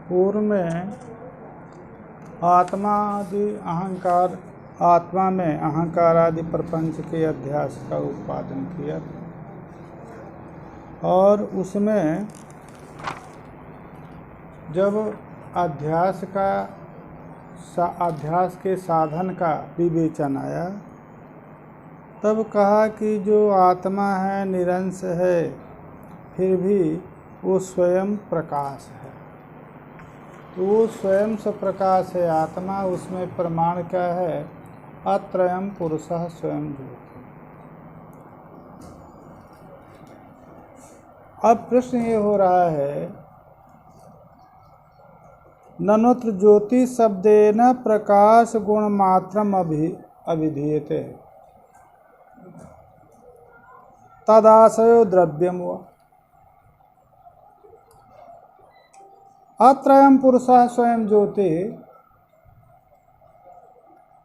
पूर्व में आत्मा में अहंकार आदि प्रपंच के अध्यास का उत्पादन किया और उसमें जब अध्यास के साधन का विवेचन आया तब कहा कि जो आत्मा है निरंश है, फिर भी वो स्वयं प्रकाश है। तो वो स्वयं से प्रकाश है आत्मा। उसमें प्रमाण क्या है? अत्रयम् पुरुषः स्वयं ज्योति। अब प्रश्न ये हो रहा है, ननोत्र ज्योति शब्देन प्रकाश गुण मात्रम अभिधीयते तदाशयो द्रव्यम वा। अत्रयम् पुरुषः स्वयं ज्योति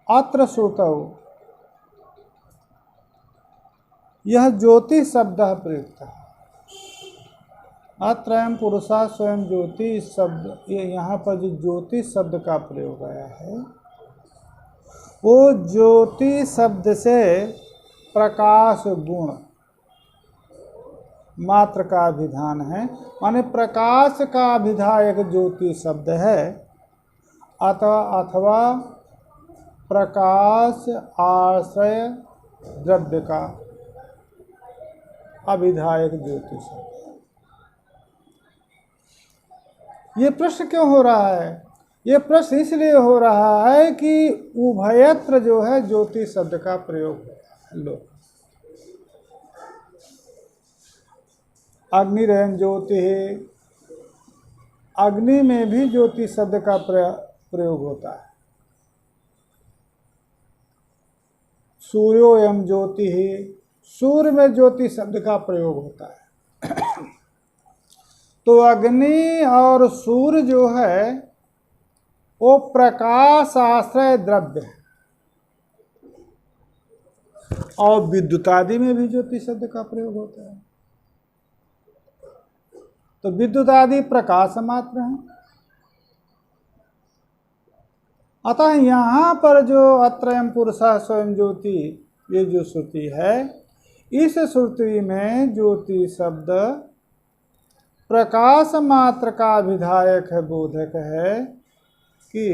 अत्र श्रुतौ यह ज्योति शब्द प्रयुक्त है। अत्रयम् पुरुषः स्वयं ज्योति शब्द, ये यहाँ पर जो ज्योति शब्द का प्रयोग आया है वो ज्योति शब्द से प्रकाश गुण मात्र का अभिधान है, माने प्रकाश का अभिधायक ज्योति शब्द है अथवा प्रकाश आश्रय द्रव्य का अभिधायक ज्योति शब्द। ये प्रश्न क्यों हो रहा है? ये प्रश्न इसलिए हो रहा है कि उभयत्र जो है ज्योति शब्द का प्रयोग है। लो, अग्निरयन ज्योति है, अग्नि में भी ज्योति शब्द का प्रयोग होता है। सूर्योयम ज्योति है, सूर्य में ज्योति शब्द का प्रयोग होता है। तो अग्नि और सूर्य जो है वो प्रकाश आश्रय द्रव्य है, और विद्युत आदि में भी ज्योति शब्द का प्रयोग होता है। तो विद्युत आदि प्रकाश मात्र है। अतः यहाँ पर जो अत्रयम् पुरुषः स्वयं ज्योति, ये जो श्रुति है, इस श्रुति में ज्योति शब्द प्रकाश मात्र का विधायक है, बोधक है कि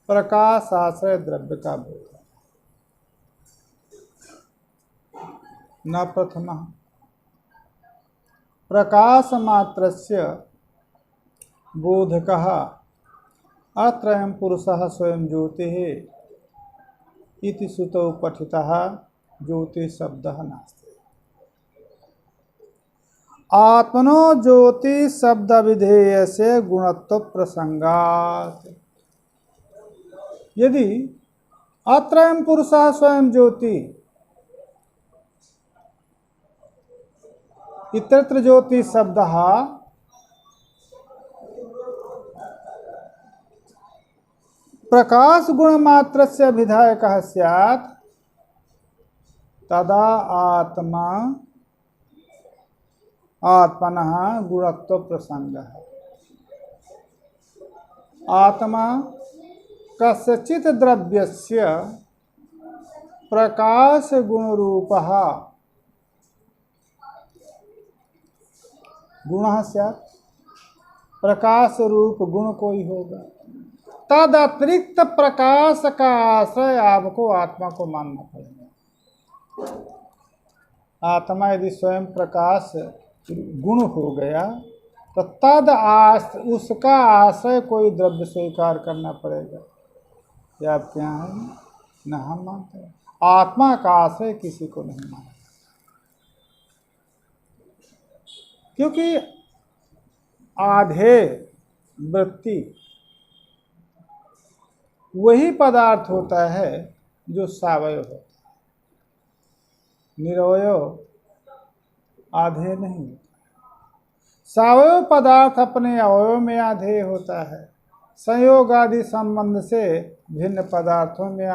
प्रकाश आश्रय द्रव्य का बोधक। न प्रथमः प्रकाश मात्रस्य बोधकः अत्रयम् पुरुषः स्वयं ज्योतिः इति श्रुतौ पठितः ज्योति शब्दः नास्ति। आत्मनो ज्योति शब्द विधेय से गुणत्व प्रसंगात। यदि अत्रयम् पुरुषः स्वयं ज्योति इत्यत्र ज्योति शब्दः प्रकाश गुण मात्रस्य विधायकः स्यात् तदा आत्मनः गुणत्व प्रसंगः। आत्मा कस्यचित् द्रव्यस्य प्रकाश गुण रूपः गुणः स्यात्, प्रकाश रूप गुण कोई होगा, तद अतिरिक्त प्रकाश का आश्रय आपको आत्मा को मानना पड़ेगा। आत्मा यदि स्वयं प्रकाश गुण हो गया तो तद उसका आश्रय कोई द्रव्य स्वीकार करना पड़ेगा। ये आपके यहाँ है न हम मानते हैं। आत्मा का आश्रय किसी को नहीं मानता, क्योंकि आधे वृत्ति वही पदार्थ होता है जो सावयव होता है, निरवयव आधे नहीं। सावयव पदार्थ अपने अवयव में आधेय होता है, संयोग आदि संबंध से भिन्न पदार्थों में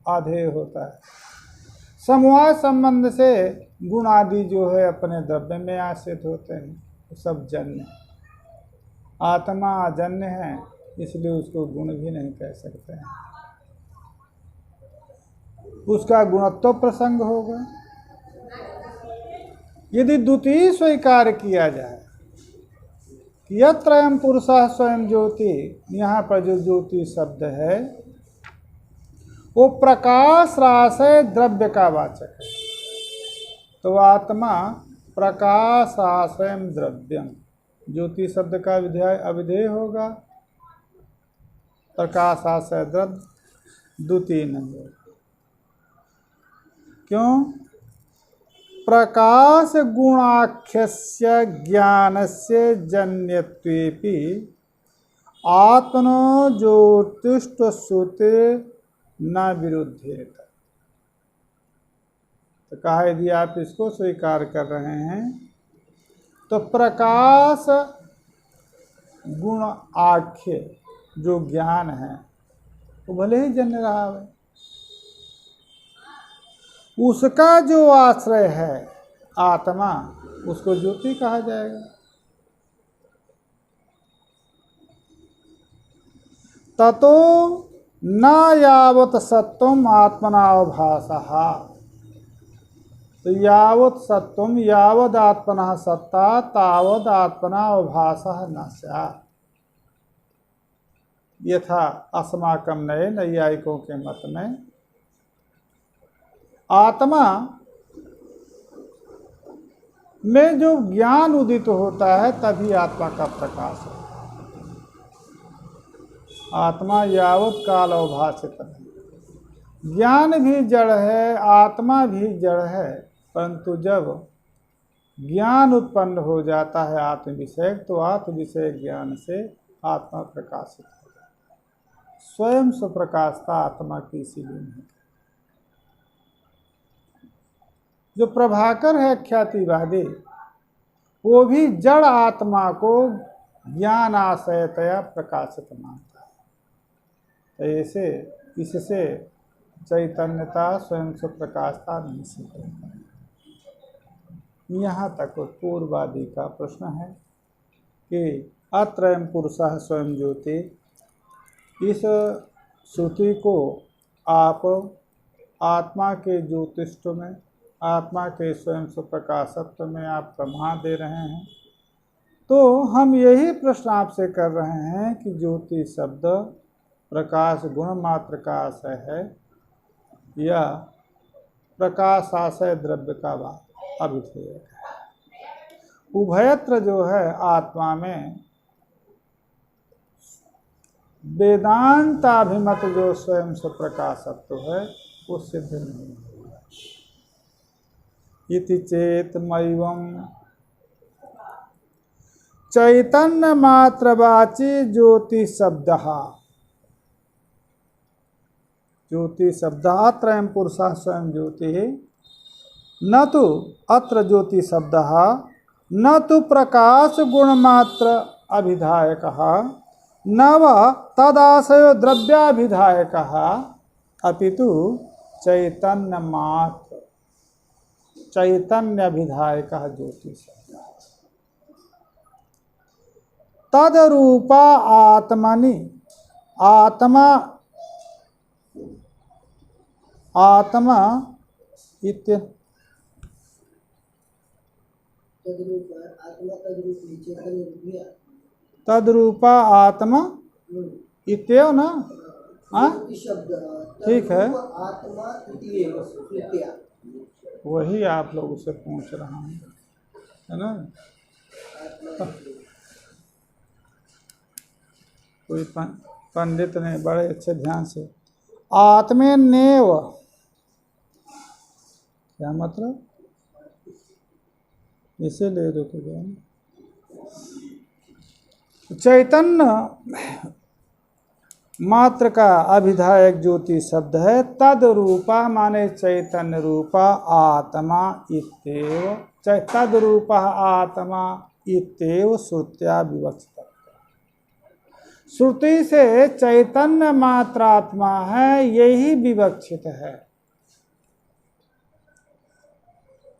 आधेय होता है, समवाय संबंध से गुण आदि जो है अपने द्रव्य में आश्रित होते हैं, सब जन्य। आत्मा अजन्य है, इसलिए उसको गुण भी नहीं कह सकते हैं। उसका गुणत्व प्रसंग होगा। यदि द्वितीय स्वीकार किया जाए, यत्रयम् पुरुषः स्वयं ज्योति, यहाँ पर जो ज्योति शब्द है वो प्रकाश राशय द्रव्य का वाचक है। तो आत्मा प्रकाश आश्रय द्रव्यम, ज्योति शब्द का अविधेय होगा, प्रकाश आश्रय द्रव्य द्वितीय नहीं होगा। क्यों? प्रकाश गुणाख्यस्य ज्ञानस्य जन्यत्वेपि आत्मनो ज्योतिष्ठ श्रुते न विरुद्धेत। तो कहा यदि आप इसको स्वीकार कर रहे हैं तो प्रकाश गुण आख्य जो ज्ञान है वो भले ही जन्य रहा है, उसका जो आश्रय है आत्मा, उसको ज्योति कहा जाएगा। ततो न यावत सत्वम आत्मनावभासः, तो यावत सत्वम यावद आत्मनः सत्ता तावद आत्मनावभासः न स्यात्। यथा अस्माकं नए नैयायिकों के मत में आत्मा में जो ज्ञान उदित होता है तभी आत्मा का प्रकाश है। आत्मा यावत काल अवभाषित है, ज्ञान भी जड़ है, आत्मा भी जड़ है, परंतु जब ज्ञान उत्पन्न हो जाता है आत्म विषय, तो आत्म विषय ज्ञान से आत्मा प्रकाशित हो जाता है। स्वयं स्वप्रकाशता आत्मा की इसीलिए है। जो प्रभाकर है ख्यातिवादी, वो भी जड़ आत्मा को ज्ञान आश्रयतया प्रकाशित मानता है। ऐसे इससे चैतन्यता स्वयं से प्रकाशता नहीं सिद्ध होता है। यहाँ तक पूर्ववादी का प्रश्न है कि अत्रयम् पुरुषः स्वयं ज्योति, इस श्रुति को आप आत्मा के ज्योतिष्ठ में, आत्मा के स्वयं स्वप्रकाशत्व में आप प्रमाण दे रहे हैं। तो हम यही प्रश्न आपसे कर रहे हैं कि ज्योति शब्द प्रकाश गुण मात्र का आशय है या प्रकाश आशय द्रव्य का अभिधेय है। उभयत्र जो है आत्मा में वेदांताभिमत जो स्वयं स्वप्रकाशत्व है वो सिद्ध नहीं होगा। इति चेतमैवं चैतन्य मात्रवाची ज्योति शब्दः, ज्योति शब्दः त्रयम् पुरुषः स्वयं ज्योतिः, न तो अत्र ज्योति शब्दः न तो प्रकाश गुणमात्र अभिधायकः न वा तदाशयो द्रव्याभिधायकः अपितु चैतन्य मात्र चैतन्य अभिधायकः ज्योति शब्दः। तदरूपा आत्मनि आत्मा आत्मा इत्य तद्रूपा आत्मा इत्येव ना। हाँ ठीक है, वही आप लोगों से पूछ रहा हूँ, है ना। कोई पंडित ने बड़े अच्छे ध्यान से आत्मेनेव, क्या मतलब, इसीलिए रुक गया। चैतन्य मात्र का अभिधायक ज्योति शब्द है। तद रूपा माने चैतन्य रूपा आत्मा इत्येव, तद रूपा आत्मा इत्येव श्रुत्या विवक्षित। श्रुति से चैतन्य मात्र आत्मा है यही विवक्षित है,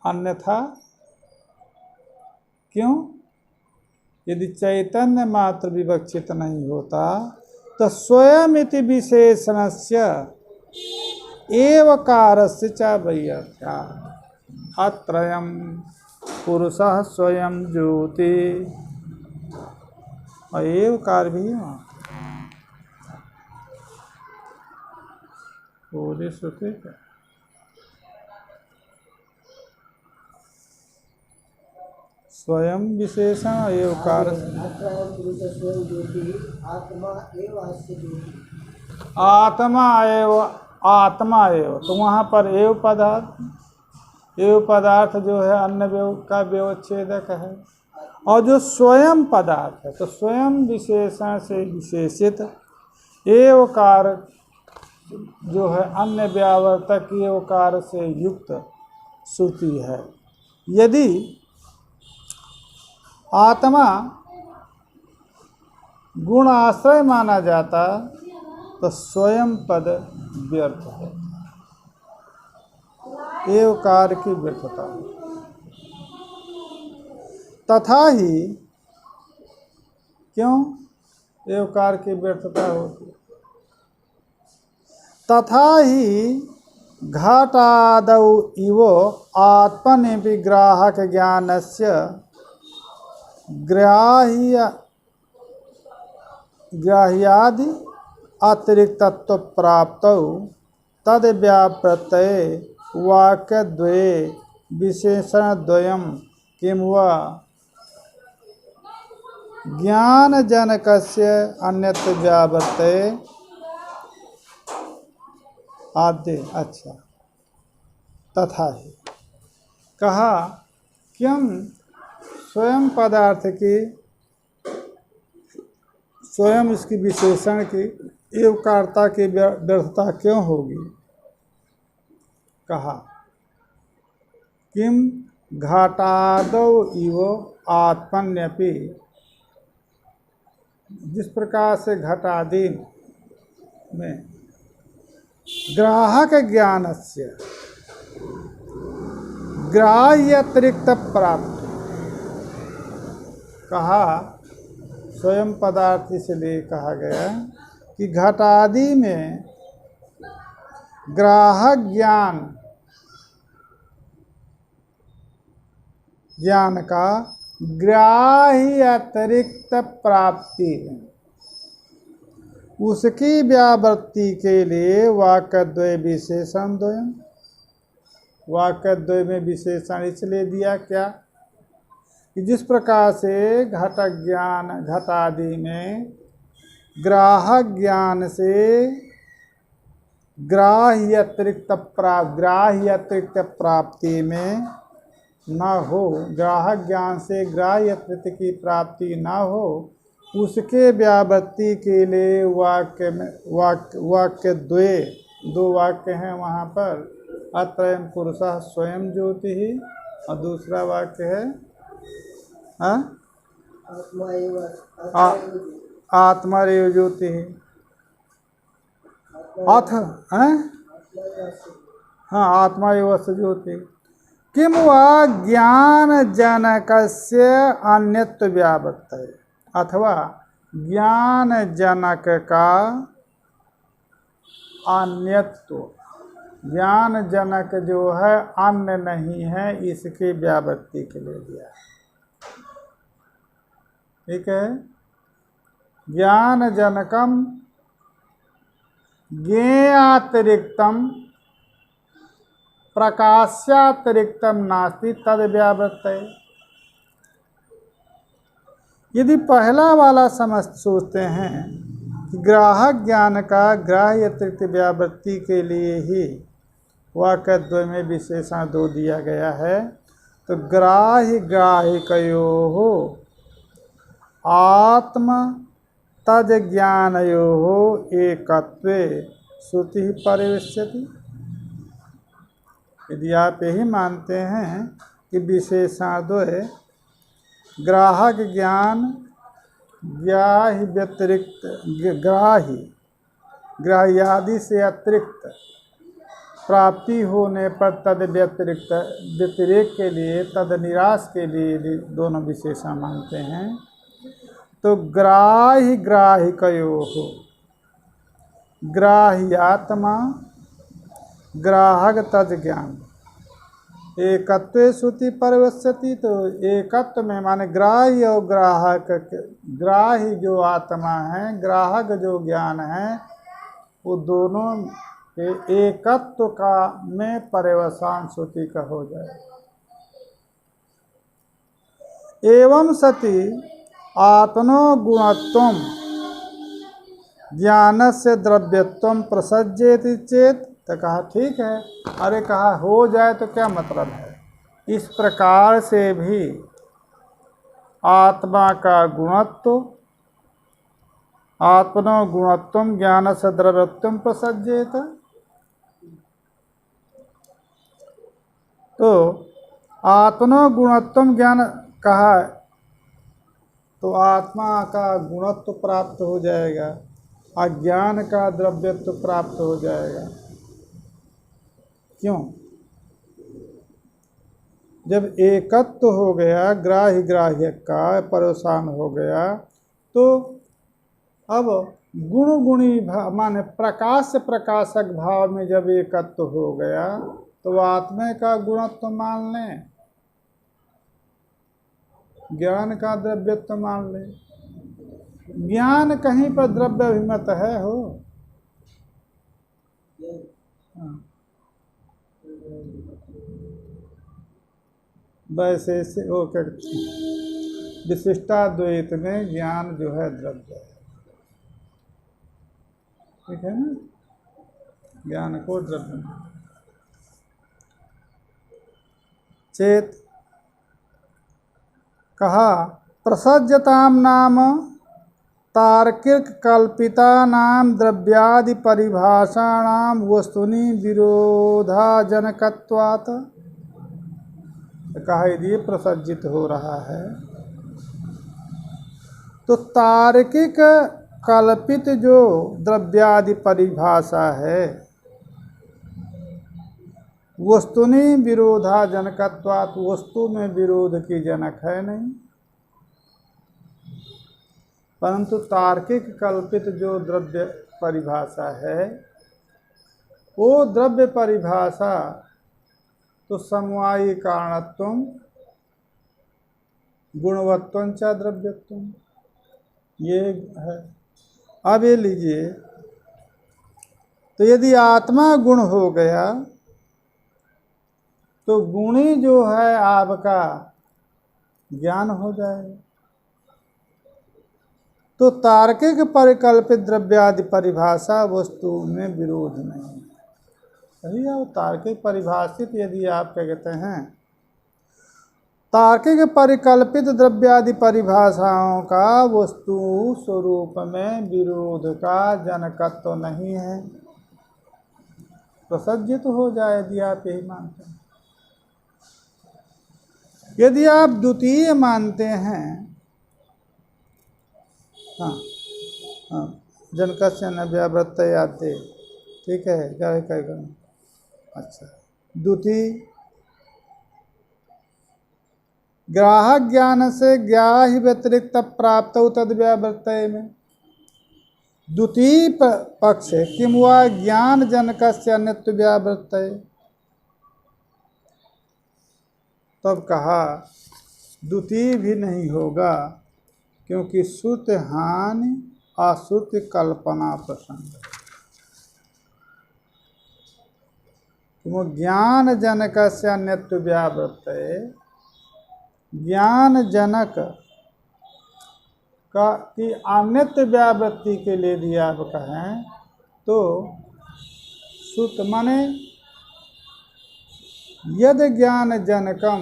अन्यथा क्यों? यदि चैतन्य मात्र विवक्षित नहीं होता तो स्वयं इति विशेषणस्य एवकारस्य च वैयर्थ्या अत्रयं पुरुषः स्वयं ज्योति और एवकार भी है पूरी श्रुति का स्वयं विशेषण एवकार आत्मा एव तो वहाँ पर एव पदार्थ जो है अन्य का व्यवच्छेदक है और जो स्वयं पदार्थ है तो स्वयं विशेषण से विशेषित एवकार जो है अन्य व्यावर्तक एवकार से युक्त श्रुति है। यदि आत्मा गुण आश्रय माना जाता तो स्वयं पद व्यर्थ है, एवकार की व्यर्थता। तथा ही क्यों एवकार की व्यर्थता होती? तथा ही घटादौ इव आत्मनि विग्राहक ज्ञानस्य ग्राह्यादि अतिरिक्तत्व प्राप्तौ तद व्याप्रत्यये वाक्यद्वये विशेषणद्वयं किं वा ज्ञानजनकस्य अन्यत्र व्यावर्तये आद्य। अच्छा, तथा ही कहा क्यों स्वयं पदार्थ की स्वयं इसकी विशेषण की एवकारता की व्यर्थता क्यों होगी? कहा किम घटादौ इव आत्मन्यपि, जिस प्रकार से घटादि में ग्राहक ज्ञानस्य ग्राह्यतिरिक्त प्राप्त, कहा स्वयं पदार्थ इसलिए कहा गया कि घटादि में ग्राहक ज्ञान का ग्राह्य अतिरिक्त प्राप्ति है, उसकी व्यावृत्ति के लिए वाक्यद्वय विशेषण द्वयम्, वाक्यद्वय में विशेषण इसलिए दिया क्या कि जिस प्रकार से घटादि में ग्राहक ज्ञान से ग्राह्य अतिरिक्त प्राप्ति में न हो, ग्राहक ज्ञान से ग्राह्य अतिरिक्त की प्राप्ति न हो, उसके व्यावृत्ति के लिए वाक्य द्वय दो वाक्य हैं वहाँ पर, अत्रयं पुरुषः स्वयं ज्योति ही और दूसरा वाक्य है आत्मा रेव ज्योति ही अथ आत्मा एव ज्योति किम वा ज्ञान जनकस्य अन्यत्व व्यावर्तये, अथवा ज्ञान जनक का अन्यत्व, ज्ञान जनक जो है अन्य नहीं है, इसकी व्यावृत्ति के लिए दिया। ठीक है, ज्ञान जनकम ज्ञेयातिरिक्तम प्रकाश्यातिरिक्तम नास्ति तद व्यावर्तये। यदि पहला वाला सोचते हैं कि ग्राहक ज्ञान का ग्राह्य अतिरिक्त व्यावृत्ति के लिए ही वाक्यद्वय में विशेषण दो दिया गया है, तो ग्राहिकयोः आत्म तद ज्ञानयोः एकत्वे श्रुति परिवेश्यति। यदि आप यही मानते हैं कि विशेषणद्वय ग्राहक ज्ञान ग्राह्य व्यतिरिक्त ग्राह्यादि से अतिरिक्त प्राप्ति होने पर तद व्यतिरेक के लिए, तद निराश के लिए दोनों विशेषण मानते हैं, तो ग्राही ग्राहिकयोः ग्राह्यात्मा ग्राहक तज ज्ञान एकत्वे श्रुति परिवश्यति। तो एकत्व में माने ग्राह्य और ग्राहक, ग्राही जो आत्मा है, ग्राहक जो ज्ञान है, वो दोनों के एकत्व का में पर्यवसान श्रुति का हो जाए। एवं सति आत्मनो गुणत्वम ज्ञान से द्रव्यत्वम प्रसज्येति चेत। तो कहा ठीक है। अरे कहा हो जाए तो क्या मतलब है। इस प्रकार से भी आत्मा का गुणत्व, आत्मनो गुणत्वम ज्ञान से द्रव्यत्वम प्रसज्येत। तो आत्मनो गुणत्वम ज्ञान कहा तो आत्मा का गुणत्व प्राप्त हो जाएगा, अज्ञान का द्रव्यत्व प्राप्त हो जाएगा। क्यों? जब एकत्व हो गया, ग्राही ग्राह्य का परेशान हो गया, तो अब गुण गुणी भाव माने प्रकाश प्रकाशक भाव में जब एकत्व हो गया, तो आत्मा का गुणत्व मान लें, ज्ञान का द्रव्यत्व मान लें। ज्ञान कहीं पर द्रव्य अभिमत है हो। वैसे से वो विशिष्टाद्वैत में ज्ञान जो है द्रव्य है, ठीक है ना। ज्ञान को द्रव्य चेत कहा प्रसज्यताम नाम तार्किक कल्पिता नाम द्रव्यादि परिभाषाणाम वस्तुनि विरोधाजनकत्वात्। कहा यदि प्रसज्जित हो रहा है तो तार्किक कल्पित जो द्रव्यादि परिभाषा है वस्तुनि विरोधाजनकत्वात्, वस्तु में विरोध की जनक है नहीं, परंतु तार्किक कल्पित जो द्रव्य परिभाषा है वो द्रव्य परिभाषा तो समवायी कारणत्वम गुणवत्वं च द्रव्यत्वम, ये है। अब ये लीजिए, तो यदि आत्मा गुण हो गया तो गुणी जो है आपका ज्ञान हो जाएगा। तो तार्किक परिकल्पित द्रव्यादि परिभाषा वस्तु में विरोध नहीं है। सही है। तार्किक परिभाषित यदि आप क्या कहते हैं, तार्किक परिकल्पित द्रव्यादि परिभाषाओं का वस्तु स्वरूप में विरोध का जनकत्व नहीं है, प्रसज्जित हो जाए यदि आप यही मानते हैं। यदि आप द्वितीय मानते हैं, हाँ हाँ, जनकस्य न व्यावृत्तये आद्ये, ठीक है, क्या कहेगा। अच्छा, द्वितीय ग्राहक ज्ञान से ग्राह्य व्यतिरिक्त प्राप्त तद व्यावृत्तये में द्वितीय पक्ष किम वा ज्ञान जनकस्य अन्यत्व व्यावृत्तये। तब कहा द्वितीय भी नहीं होगा, क्योंकि श्रुति हानि अश्रुति कल्पना प्रसंग। ज्ञान जनकस्य अन्यत्व व्यावृत्तये, ज्ञान जनक का की अन्यत्व व्यावृत्ति के लिए यदि आप कहें तो श्रुत माने यद ज्ञान जनकम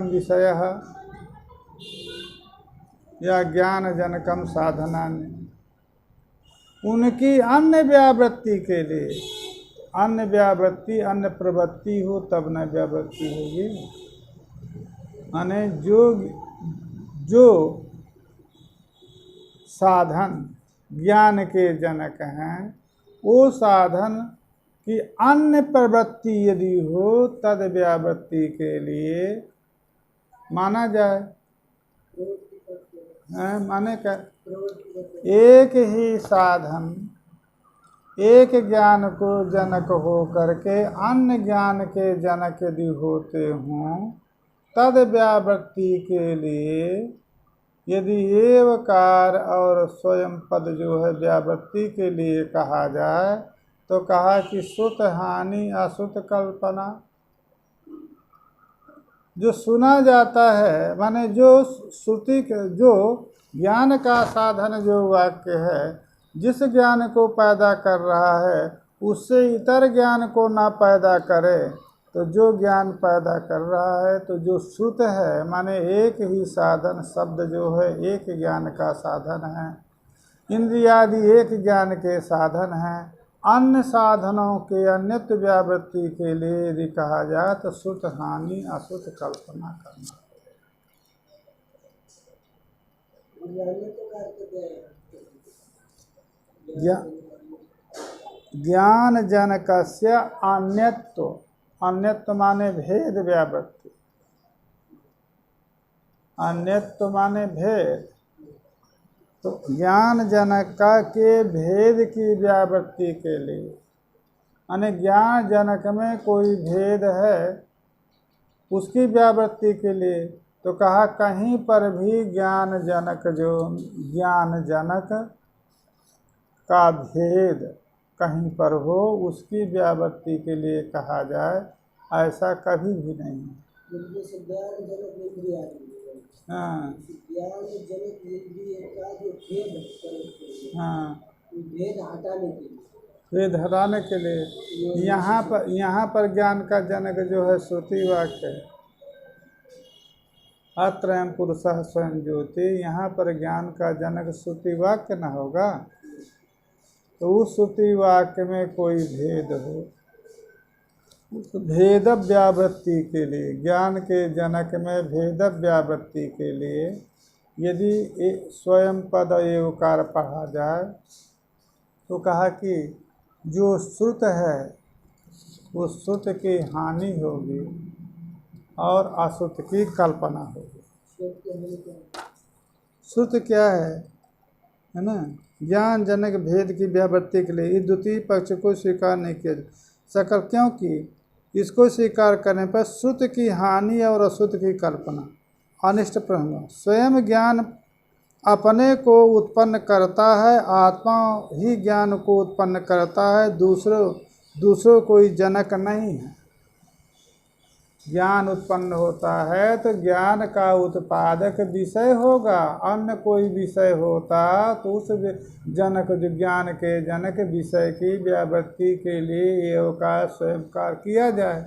विषयः या ज्ञान जनकम साधना, उनकी अन्य व्यावृत्ति के लिए, अन्य व्यावृत्ति अन्य प्रवृत्ति हो तब न व्यावृत्ति होगी। माने जो साधन ज्ञान के जनक हैं, वो साधन की अन्य प्रवृत्ति यदि हो तद व्यावृत्ति के लिए माना जाए। माने क्या, एक ही साधन एक ज्ञान को जनक हो करके अन्य ज्ञान के जनक यदि होते हों, तद व्यावृत्ति के लिए यदि एवकार और स्वयं पद जो है व्यावृत्ति के लिए कहा जाए तो कहा कि सुत हानि असुत कल्पना। जो सुना जाता है माने जो श्रुति के जो ज्ञान का साधन जो वाक्य है, जिस ज्ञान को पैदा कर रहा है उससे इतर ज्ञान को ना पैदा करे, तो जो ज्ञान पैदा कर रहा है तो जो श्रुत है माने एक ही साधन शब्द जो है एक ज्ञान का साधन है, इंद्रियादि एक ज्ञान के साधन हैं। अन्य साधनों के अन्यत्व व्यावृत्ति के लिए यदि कहा जाए तो श्रुत हानि अश्रुत कल्पना करना। ज्ञान जनकस्य अन्यत्व, अन्यत्व माने भेद व्यावृत्ति, अन्यत्व माने भेद, तो ज्ञान जनक के भेद की व्यावृत्ति के लिए, यानी ज्ञान जनक में कोई भेद है उसकी व्यावृत्ति के लिए, तो कहा कहीं पर भी ज्ञान जनक जो ज्ञान जनक का भेद कहीं पर हो उसकी व्यावृत्ति के लिए कहा जाए, ऐसा कभी भी नहीं है। हाँ हाँ, भेद हटाने के लिए यहाँ पर ज्ञान का जनक जो है श्रुति वाक्य है, अत्रयम् पुरुषः स्वयं ज्योति। यहाँ पर ज्ञान का जनक श्रुति वाक्य न होगा तो उस श्रुति वाक्य में कोई भेद हो, उस भेद व्यावृत्ति के लिए, ज्ञान के जनक में भेद व्यावृत्ति के लिए यदि स्वयं पद एवकार पढ़ा जाए तो कहा कि जो श्रुत है उस श्रुत की हानि होगी और अश्रुत की कल्पना होगी। श्रुत क्या है ना, ज्ञान जनक भेद की व्यावृत्ति के लिए इस द्वितीय पक्ष को स्वीकार नहीं किया सकल, क्योंकि इसको स्वीकार करने पर श्रुत की हानि और अश्रुत की कल्पना अनिष्ट प्रसंग। स्वयं ज्ञान अपने को उत्पन्न करता है, आत्मा ही ज्ञान को उत्पन्न करता है, दूसरों कोई जनक नहीं है। ज्ञान उत्पन्न होता है तो ज्ञान का उत्पादक विषय होगा, अन्य कोई विषय होता तो उस जनक जो ज्ञान के जनक विषय की व्यावृत्ति के लिए एवकार स्वयंकार किया जाए।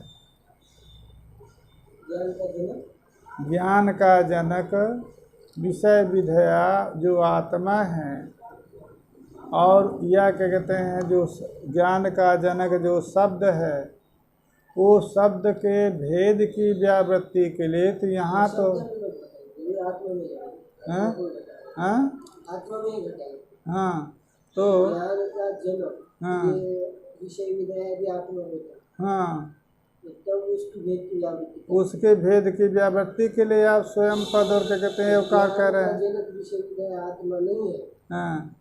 ज्ञान का जनक विषय विधेया जो आत्मा है, और या क्या कहते हैं जो ज्ञान का जनक जो शब्द है वो शब्द के भेद की व्यावृत्ति के लिए, तो यहाँ तो हाँ हाँ तो हाँ हाँ उसके भेद की व्यावृत्ति के लिए आप स्वयं पद और क्या कहते हैं अवकार कह रहे हैं। हाँ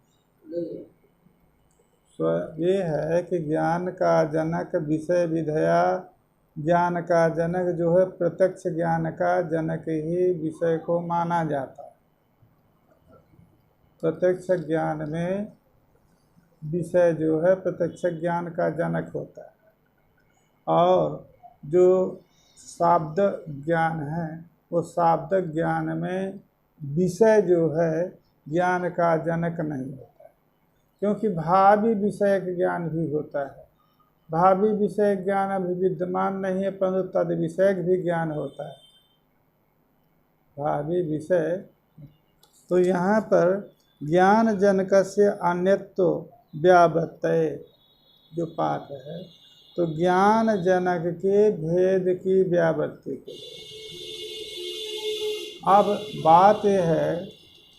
ये है कि ज्ञान का जनक विषय विधेया, ज्ञान का जनक जो है प्रत्यक्ष ज्ञान का जनक ही विषय को माना जाता है। प्रत्यक्ष ज्ञान में विषय जो है प्रत्यक्ष ज्ञान का जनक होता है, और जो शाब्द ज्ञान है वो शाब्द ज्ञान में विषय जो है ज्ञान का जनक नहीं होता, क्योंकि भावी विषयक ज्ञान भी होता है। भावी विषय ज्ञान अभी विद्यमान नहीं है, परंतु तद विषयक भी ज्ञान होता है, भावी विषय। तो यहाँ पर ज्ञान जनकस्य अन्यत्व व्यावृत्तये जो पाठ है, तो ज्ञान जनक के भेद की व्यावृत्ति के लिए। अब बात यह है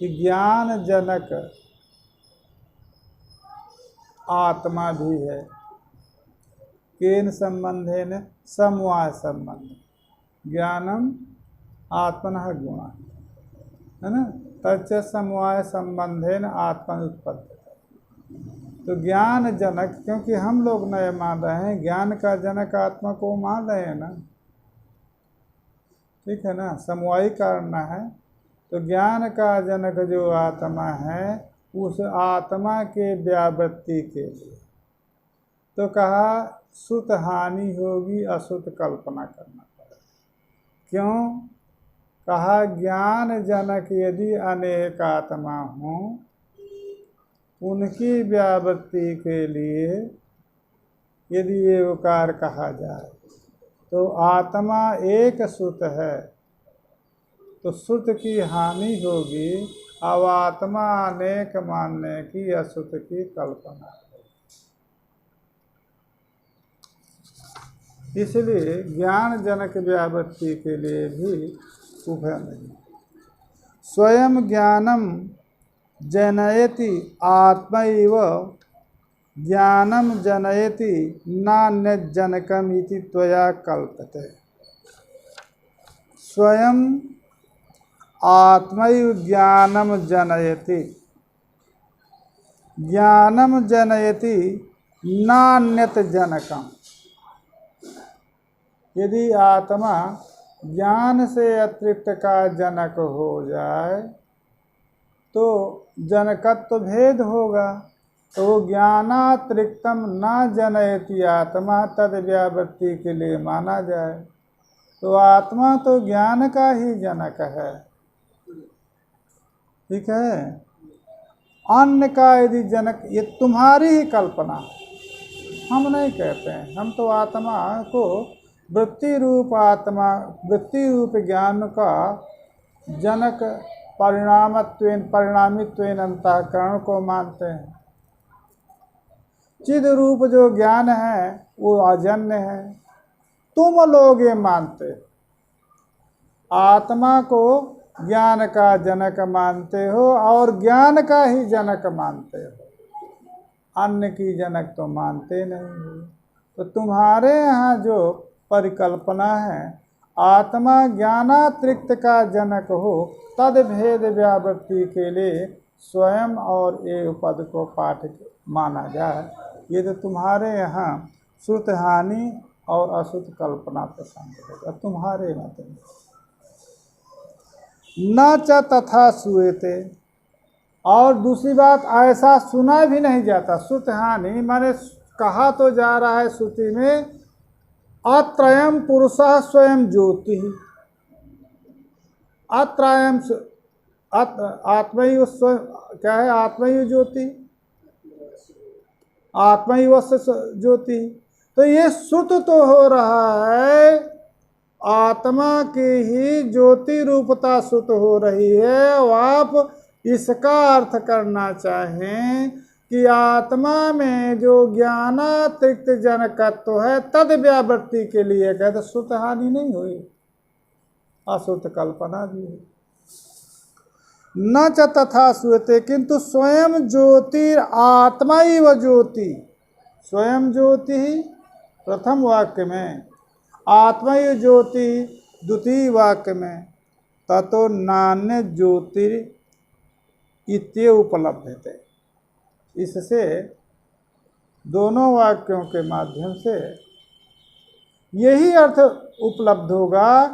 कि ज्ञान जनक आत्मा भी है, केन संबंधेन समवाय संबंध, ज्ञानम आत्मनः गुणः। है ना। तच्च समवाय संबंधेन आत्मा उत्पत्ति। तो ज्ञान जनक, क्योंकि हम लोग नए मान रहे हैं, ज्ञान का जनक आत्मा को मान रहे हैं ना, ठीक है ना, समवायी कारण है। तो ज्ञान का जनक जो आत्मा है, उस आत्मा के व्यावृत्ति के लिए तो कहा सुत हानि होगी, असुत कल्पना करना पड़ेगा। क्यों? कहा ज्ञान जनक यदि अनेक आत्मा हों, उनकी व्यावृत्ति के लिए यदि ये उकार कहा जाए तो आत्मा एक सुत है, तो सुत की हानि होगी। अब आत्मा अनेक मानने की असुत की कल्पना है। इसलिए ज्ञान जनक व्यावृत्ति के लिए भी उभय नहीं। स्वयं ज्ञानम जनयति आत्मैव ज्ञानम जनयति नान्यज्जनकम इति त्वया कल्पते। स्वयं आत्मैव ज्ञानम जनयति, ज्ञानम जनयति नान्यत जनकम। यदि आत्मा ज्ञान से अतिरिक्त का जनक हो जाए तो जनकत्व भेद होगा। तो वो ज्ञानातिरिक्तम न जनयति आत्मा तद व्यावृत्ति के लिए माना जाए। तो आत्मा तो ज्ञान का ही जनक है, ठीक है। अन्य का यदि जनक, ये तुम्हारी ही कल्पना, हम नहीं कहते हैं। हम तो आत्मा को वृत्ति रूप आत्मा, वृत्ति रूप ज्ञान का जनक परिणामित्वेन अंतःकरण को मानते हैं। चिद रूप जो ज्ञान है वो अजन्य है, तुम लोग ये मानते हो। आत्मा को ज्ञान का जनक मानते हो और ज्ञान का ही जनक मानते हो, अन्य की जनक तो मानते नहीं हो। तो तुम्हारे यहाँ जो परिकल्पना है आत्मा ज्ञानातिरिक्त का जनक हो, तद भेद व्यावृत्ति के लिए स्वयं और एव पद को पाठ माना जाए, ये तो तुम्हारे यहाँ श्रुत हानि और अश्रुत कल्पना प्रसंग होगा, तुम्हारे मत में। न च तथा श्रूयते, और दूसरी बात, ऐसा सुना भी नहीं जाता। श्रुत हानि माने कहा तो जा रहा है श्रुति में, अत्रयम पुरुषः स्वयं ज्योति, अत्रयम आत्मैव क्या है, आत्मैव ज्योति, आत्मैव ज्योति। तो ये श्रुत तो हो रहा है, आत्मा की ही ज्योति रूपता श्रुत हो रही है। और आप इसका अर्थ करना चाहें कि आत्मा में जो ज्ञानातिरिक्त जनकत्व है तद व्यावृत्ति के लिए कहते, श्रुत हानि नहीं हुई, अश्रुत कल्पना भी हुई। न च तथा श्रूयते, किंतु स्वयं ज्योतिर आत्मैव ज्योति, स्वयं ज्योति प्रथम वाक्य में, आत्मैव ज्योति द्वितीय वाक्य में, ततो नान्य ज्योतिर इत्य उपलब्धते। इससे दोनों वाक्यों के माध्यम से यही अर्थ उपलब्ध होगा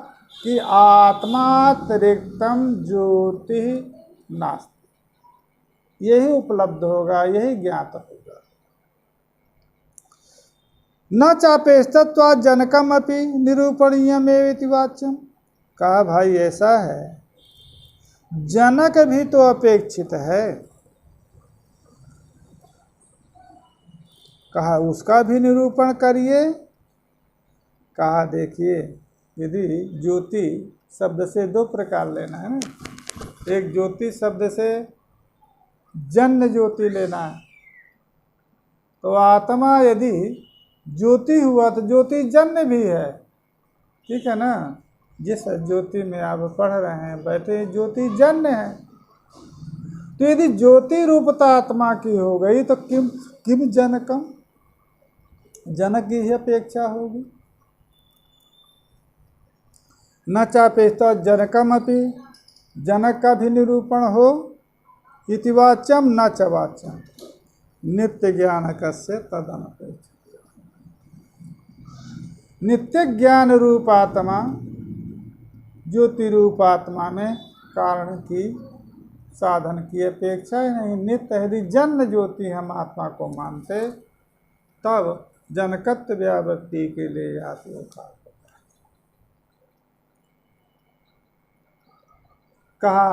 कि आत्मातिरिक्तम ज्योति नास्ति, यही उपलब्ध होगा, यही ज्ञात होगा। न चापेस्तत्वात् जनकम अपि निरूपणीयम एवेति वाच्यम। कहा भाई ऐसा है, जनक भी तो अपेक्षित है। कहा उसका भी निरूपण करिए। कहा देखिए, यदि ज्योति शब्द से दो प्रकार लेना है ना, एक ज्योति शब्द से जन्य ज्योति लेना है। तो आत्मा यदि ज्योति हुआ तो ज्योति जन्य भी है, ठीक है ना। जिस ज्योति में आप पढ़ रहे हैं बैठे, ज्योति जन्य है। तो यदि ज्योति रूपता आत्मा की हो गई तो किम जनकम, जनक की ही अपेक्षा होगी। न चापेस्तत्वात् जनकम अपि जनक का भी निरूपण हो, इति वाच्यम न च वाच्यम नित्य ज्ञान कस्य तदनपेक्ष। नित्य ज्ञान रूपात्मा ज्योति रूपात्मा में कारण की साधन की अपेक्षा ही नहीं। नित्य यदि जन्म ज्योति हम आत्मा को मानते तब जनकत्व व्यावृत्ति के लिए आत्मा का कहा।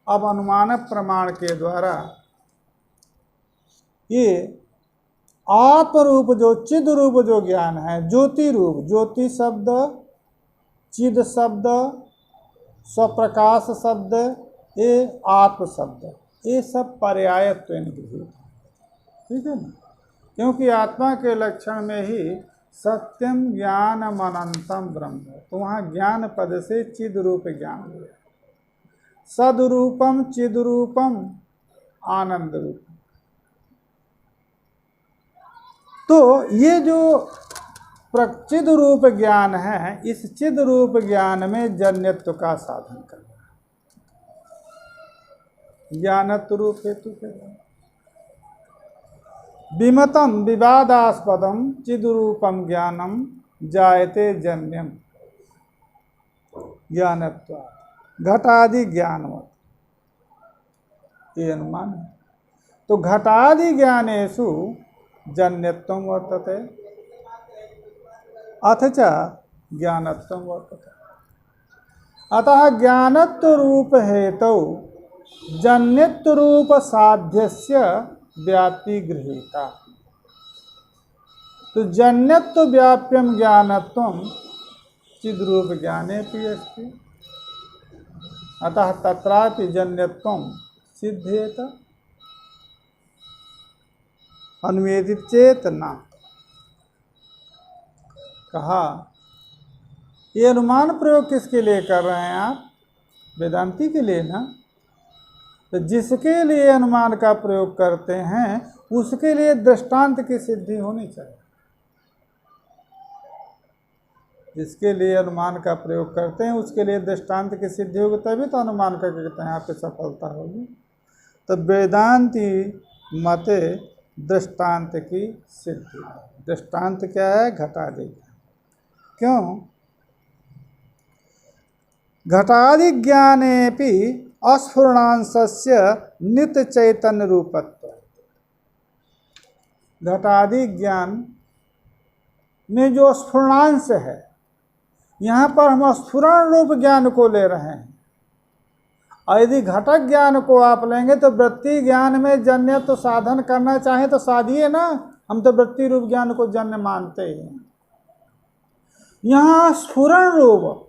अब अनुमान प्रमाण के द्वारा ये आत्मरूप जो चिद रूप जो ज्ञान है, ज्योति रूप, ज्योति शब्द, चिद शब्द, स्वप्रकाश शब्द, ये आत्म शब्द, ये सब पर्यायत्व गृहीत, ठीक है ना। क्योंकि आत्मा के लक्षण में ही सत्यम ज्ञानम अनंतम ब्रह्म है, तो वहाँ ज्ञान पद से चिद रूप ज्ञान हुआ। सदरूपम चिदरूपम आनंद रूप। तो ये जो चिद रूप ज्ञान है, इस चिद रूप ज्ञान में जन्यत्व का साधन करना है। ज्ञानत्व रूप हेतु के विमतम विवादास्पदम चिदरूपम ज्ञानम जायते जन्यम ज्ञानत्व घटादि ज्ञानवत, ये अनुमान है। तो घटादि ज्ञानेषु जन्यत्वं वर्तते अथ च ज्ञानत्वं वर्तते। अतः ज्ञानत्व रूप हेतु जन्यत्व रूप साध्यस्य व्याप्ति गृहीता। तो जन्यत्व व्याप्यम ज्ञानत्वं चिद्रूप ज्ञानेपि अस्ति, अतः तत्रापि जन्यत्वं सिद्धेत अन्वेदित चेत न। कहा ये अनुमान प्रयोग किसके लिए कर रहे हैं आप? वेदांती के लिए ना। तो जिसके लिए अनुमान का प्रयोग करते हैं उसके लिए दृष्टांत की सिद्धि होनी चाहिए। जिसके लिए अनुमान का प्रयोग करते हैं उसके लिए दृष्टांत की सिद्धि होगी, तभी तो अनुमान का कहते हैं आपकी सफलता होगी। तो वेदांती मते दृष्टांत की सिद्धि। दृष्टांत क्या है? घटादि। क्यों? घटादि ज्ञानेपि अस्फुरणांशस्य नित्य चैतन्य रूपत्व। घटादि ज्ञान में जो स्फुरणांश है, यहाँ पर हम स्फुरण रूप ज्ञान को ले रहे हैं। और यदि घटक ज्ञान को आप लेंगे तो वृत्ति ज्ञान में जन्य तो साधन करना चाहे तो साधिए ना। हम तो वृत्ति रूप ज्ञान को जन्य मानते हैं। यहाँ स्फुरण रूप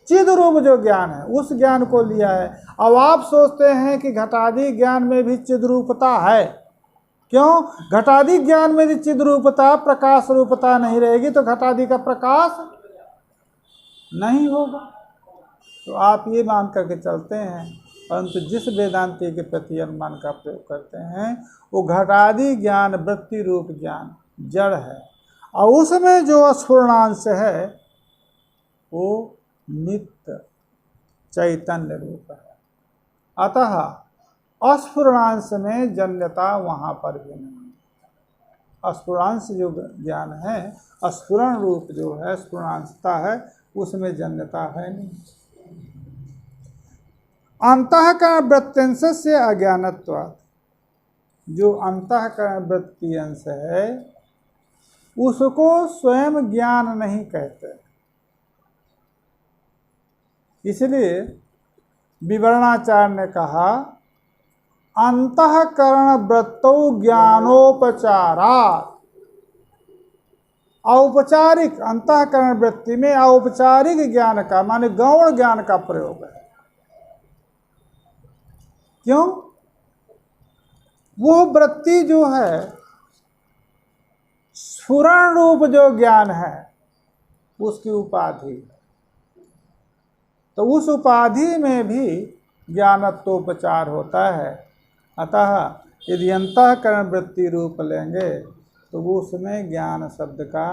चिद रूप जो ज्ञान है उस ज्ञान को लिया है। अब आप सोचते हैं कि घटादि ज्ञान में भी चिद रूपता है। क्यों? घटादि ज्ञान में भी चिद रूपता प्रकाश रूपता नहीं रहेगी तो घटादि का प्रकाश नहीं होगा। तो आप ये मान करके चलते हैं, परंतु जिस वेदांति के प्रति अनुमान का प्रयोग करते हैं वो घटादि ज्ञान वृत्ति रूप ज्ञान जड़ है और उसमें जो स्फुरणांश है वो नित्य चैतन्य रूप है। अतः अस्फुरणांश में जन्यता वहाँ पर भी नहीं। स्फुरणांश जो ज्ञान है, स्फुरण रूप जो है, स्फुरणांशता है, उसमें जन्यता है नहीं। अंतःकरण वृत्त्यंश से अज्ञानत्वात्, जो अंतःकरण वृत्ति अंश है उसको स्वयं ज्ञान नहीं कहते। इसलिए विवरणाचार्य ने कहा अंतःकरण वृत्तौ ज्ञानोपचारात्। औपचारिक अंतःकरण वृत्ति में औपचारिक ज्ञान का माने गौण ज्ञान का प्रयोग है। क्यों? वो वृत्ति जो है स्फुरण रूप जो ज्ञान है उसकी उपाधि है, तो उस उपाधि में भी ज्ञानत्वोपचार होता है। अतः यदि अंतःकरण वृत्ति रूप लेंगे तो वो उसमें ज्ञान शब्द का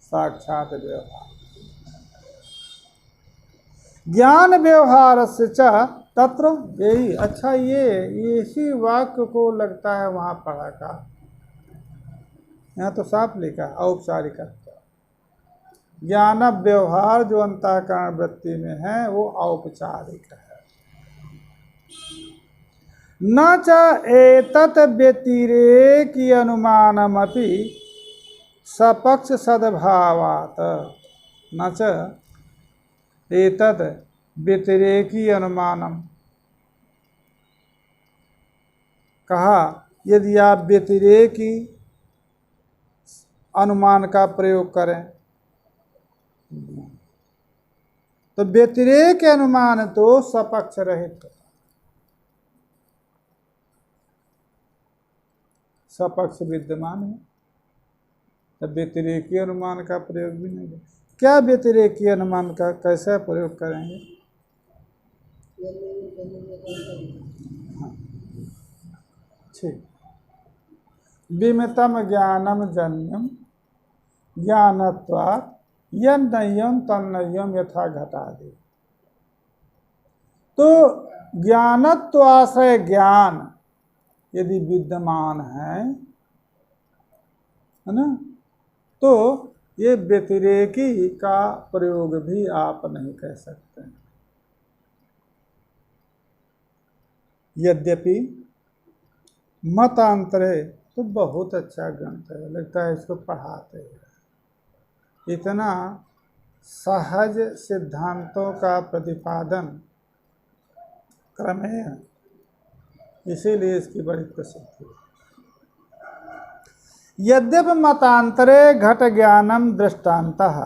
साक्षात व्यवहार। ज्ञान व्यवहार से च तत्र यही। अच्छा, ये इसी वाक्य को लगता है वहाँ पढ़ा का, यहाँ तो साफ लिखा औपचारिक। ज्ञान व्यवहार जो अंतःकरण वृत्ति में है वो औपचारिक है। न च एतत् व्यतिरेकी अनुमानमपि सपक्ष सद्भावात्। न च एतत् व्यतिरेकी अनुमानम, कहा यदि आप व्यतिरेकी अनुमान का प्रयोग करें तो व्यतिरेक अनुमान तो सपक्ष रहित, सपक्ष विद्यमान है, तब व्यतिरेकी अनुमान का प्रयोग भी नहीं है। क्या व्यतिरेकी अनुमान का कैसे प्रयोग करेंगे? ठीक। विमितम ज्ञानम जन्यम ज्ञानत्वात् यन्नय्यम तन्नय्यम यथा घटादि। तो ज्ञानत्वाश्रय ज्ञान यदि विद्यमान है ना, तो ये व्यतिरेकी का प्रयोग भी आप नहीं कह सकते। यद्यपि मतांतरे तो बहुत अच्छा ग्रंथ है, लगता है इसको पढ़ाते हैं। इतना सहज सिद्धांतों का प्रतिपादन क्रमेय, इसीलिए इसकी बड़ी प्रसिद्धि है। यद्यपि मतांतरे घट ज्ञानम दृष्टान्तः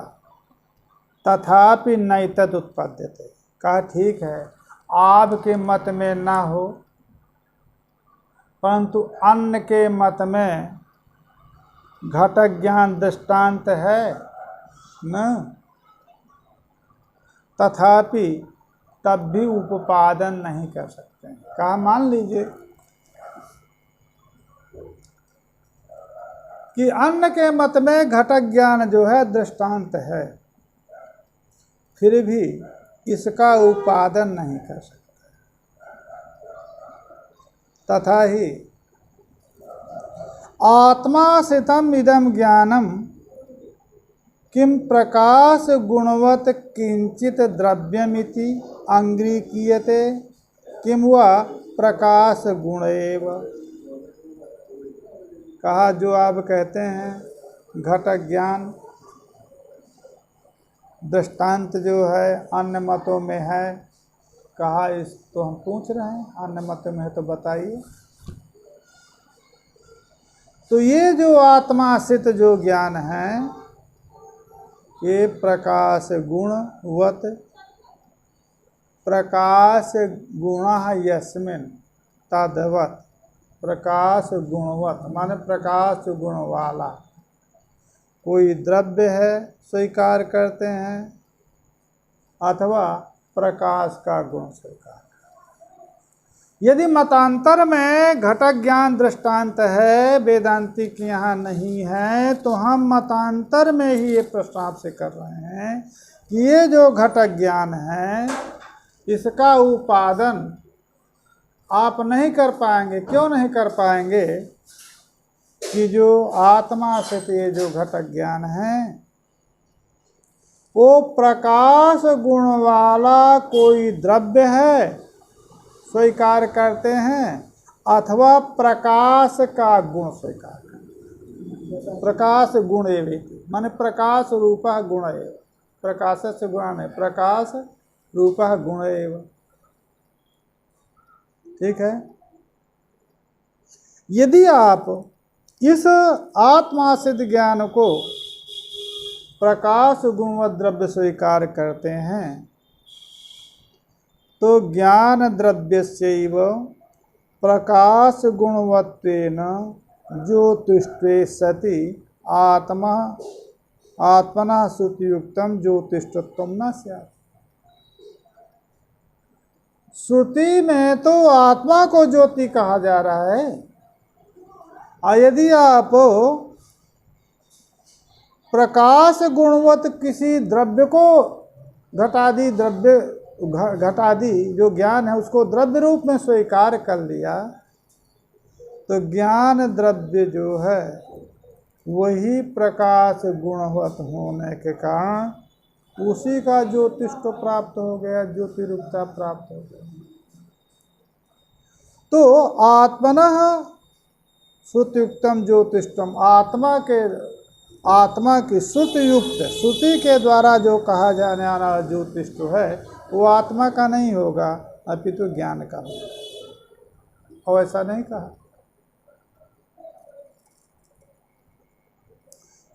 तथापि नैतद उत्पद्यते। कहा ठीक है, आपके मत में ना हो, परंतु अन्य के मत में घट ज्ञान दृष्टांत है न, तथापि तब भी उपादन नहीं कर सकते। कहा मान लीजिए कि अन्य के मत में घट ज्ञान जो है दृष्टांत है, फिर भी इसका उपादन नहीं कर सकते। तथा ही आत्मा सितम इदम ज्ञानम किम प्रकाश गुणवत किंचित द्रव्यमिति अंग्रीकीयते किम वह प्रकाश गुणैव। कहा जो आप कहते हैं घट ज्ञान दृष्टांत जो है अन्य मतों में है, कहा इस तो हम पूछ रहे हैं अन्य मतों में है तो बताइए। तो ये जो आत्माश्रित जो ज्ञान है ये प्रकाश गुणवत, प्रकाश गुण यस्मिन तद्वत्, प्रकाश गुणवत माने प्रकाश गुण वाला कोई द्रव्य है स्वीकार करते हैं, अथवा प्रकाश का गुण स्वीकार। यदि मतांतर में घट ज्ञान दृष्टांत है, वेदांती के यहाँ नहीं है, तो हम मतांतर में ही ये प्रश्न आपसे कर रहे हैं कि ये जो घट ज्ञान है इसका उपादन आप नहीं कर पाएंगे। क्यों नहीं कर पाएंगे? कि जो आत्मा से ये जो घट ज्ञान है वो प्रकाश गुण वाला कोई द्रव्य है स्वीकार करते हैं, अथवा प्रकाश का गुण स्वीकार करते हैं। प्रकाश गुण एवेति माने प्रकाश रूपः गुण एव, प्रकाश से गुण नहीं, प्रकाश रूपः गुण एव। ठीक है। यदि आप इस आत्मासिद्ध ज्ञान को प्रकाश गुणवत द्रव्य स्वीकार करते हैं तो ज्ञान द्रव्यस्यैव प्रकाश गुणवत्वेन ज्योतिष्ठे सति आत्मना श्रुतियुक्तम ज्योतिष्ठत्वं न स्यात्। श्रुति में तो आत्मा को ज्योति कहा जा रहा है, और यदि आप प्रकाश गुणवत किसी द्रव्य को घटादि द्रव्य घटादि जो ज्ञान है उसको द्रव्य रूप में स्वीकार कर लिया, तो ज्ञान द्रव्य जो है वही प्रकाश गुणवत होने के कारण उसी का ज्योतिष्ट प्राप्त हो गया, ज्योति रूपता प्राप्त हो गया। तो आत्मनः श्रुतियुक्तम ज्योतिष्टम, आत्मा की श्रुति युक्त, श्रुति के द्वारा जो कहा जाने वाला ज्योतिष्ट है वो आत्मा का नहीं होगा, अपितु ज्ञान का होगा। और ऐसा नहीं कहा।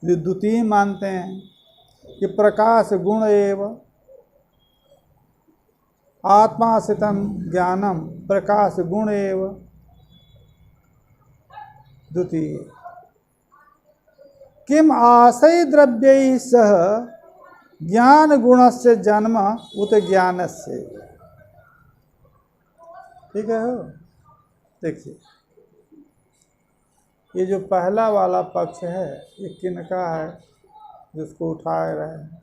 द्वितीय मानते हैं कि प्रकाश गुण एव आत्माश्रितम ज्ञानम प्रकाश गुण एव द्वितीय। किम आशय द्रव्य सह ज्ञान गुण से जन्म उत ज्ञान से। ठीक है हो, देखिए ये जो पहला वाला पक्ष है ये किनका है, जिसको उठाए रहे हैं,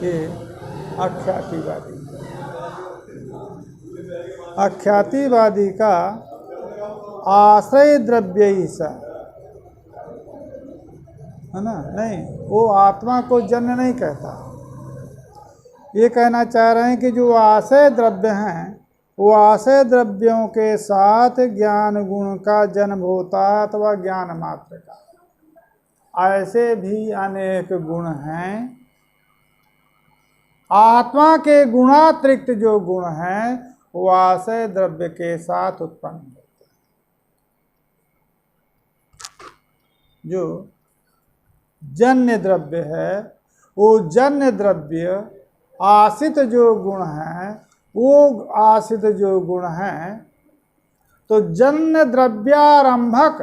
ये अख्यातिवादी। अख्यातिवादी का आश्रय द्रव्य ही सा है ना, नहीं वो आत्मा को जन्य नहीं कहता। ये कहना चाह रहे हैं कि जो आश्रय द्रव्य हैं वो आश्रय द्रव्यों के साथ ज्ञान गुण का जन्म होता है अथवा ज्ञान मात्र का। ऐसे भी अनेक गुण हैं, आत्मा के गुणातिरिक्त जो गुण हैं वो आश्रय द्रव्य के साथ उत्पन्न होते हैं। जो जन्य द्रव्य है वो जन्य द्रव्य आश्रित जो गुण हैं, वो आश्रित जो गुण हैं, तो जन्य द्रव्यारंभक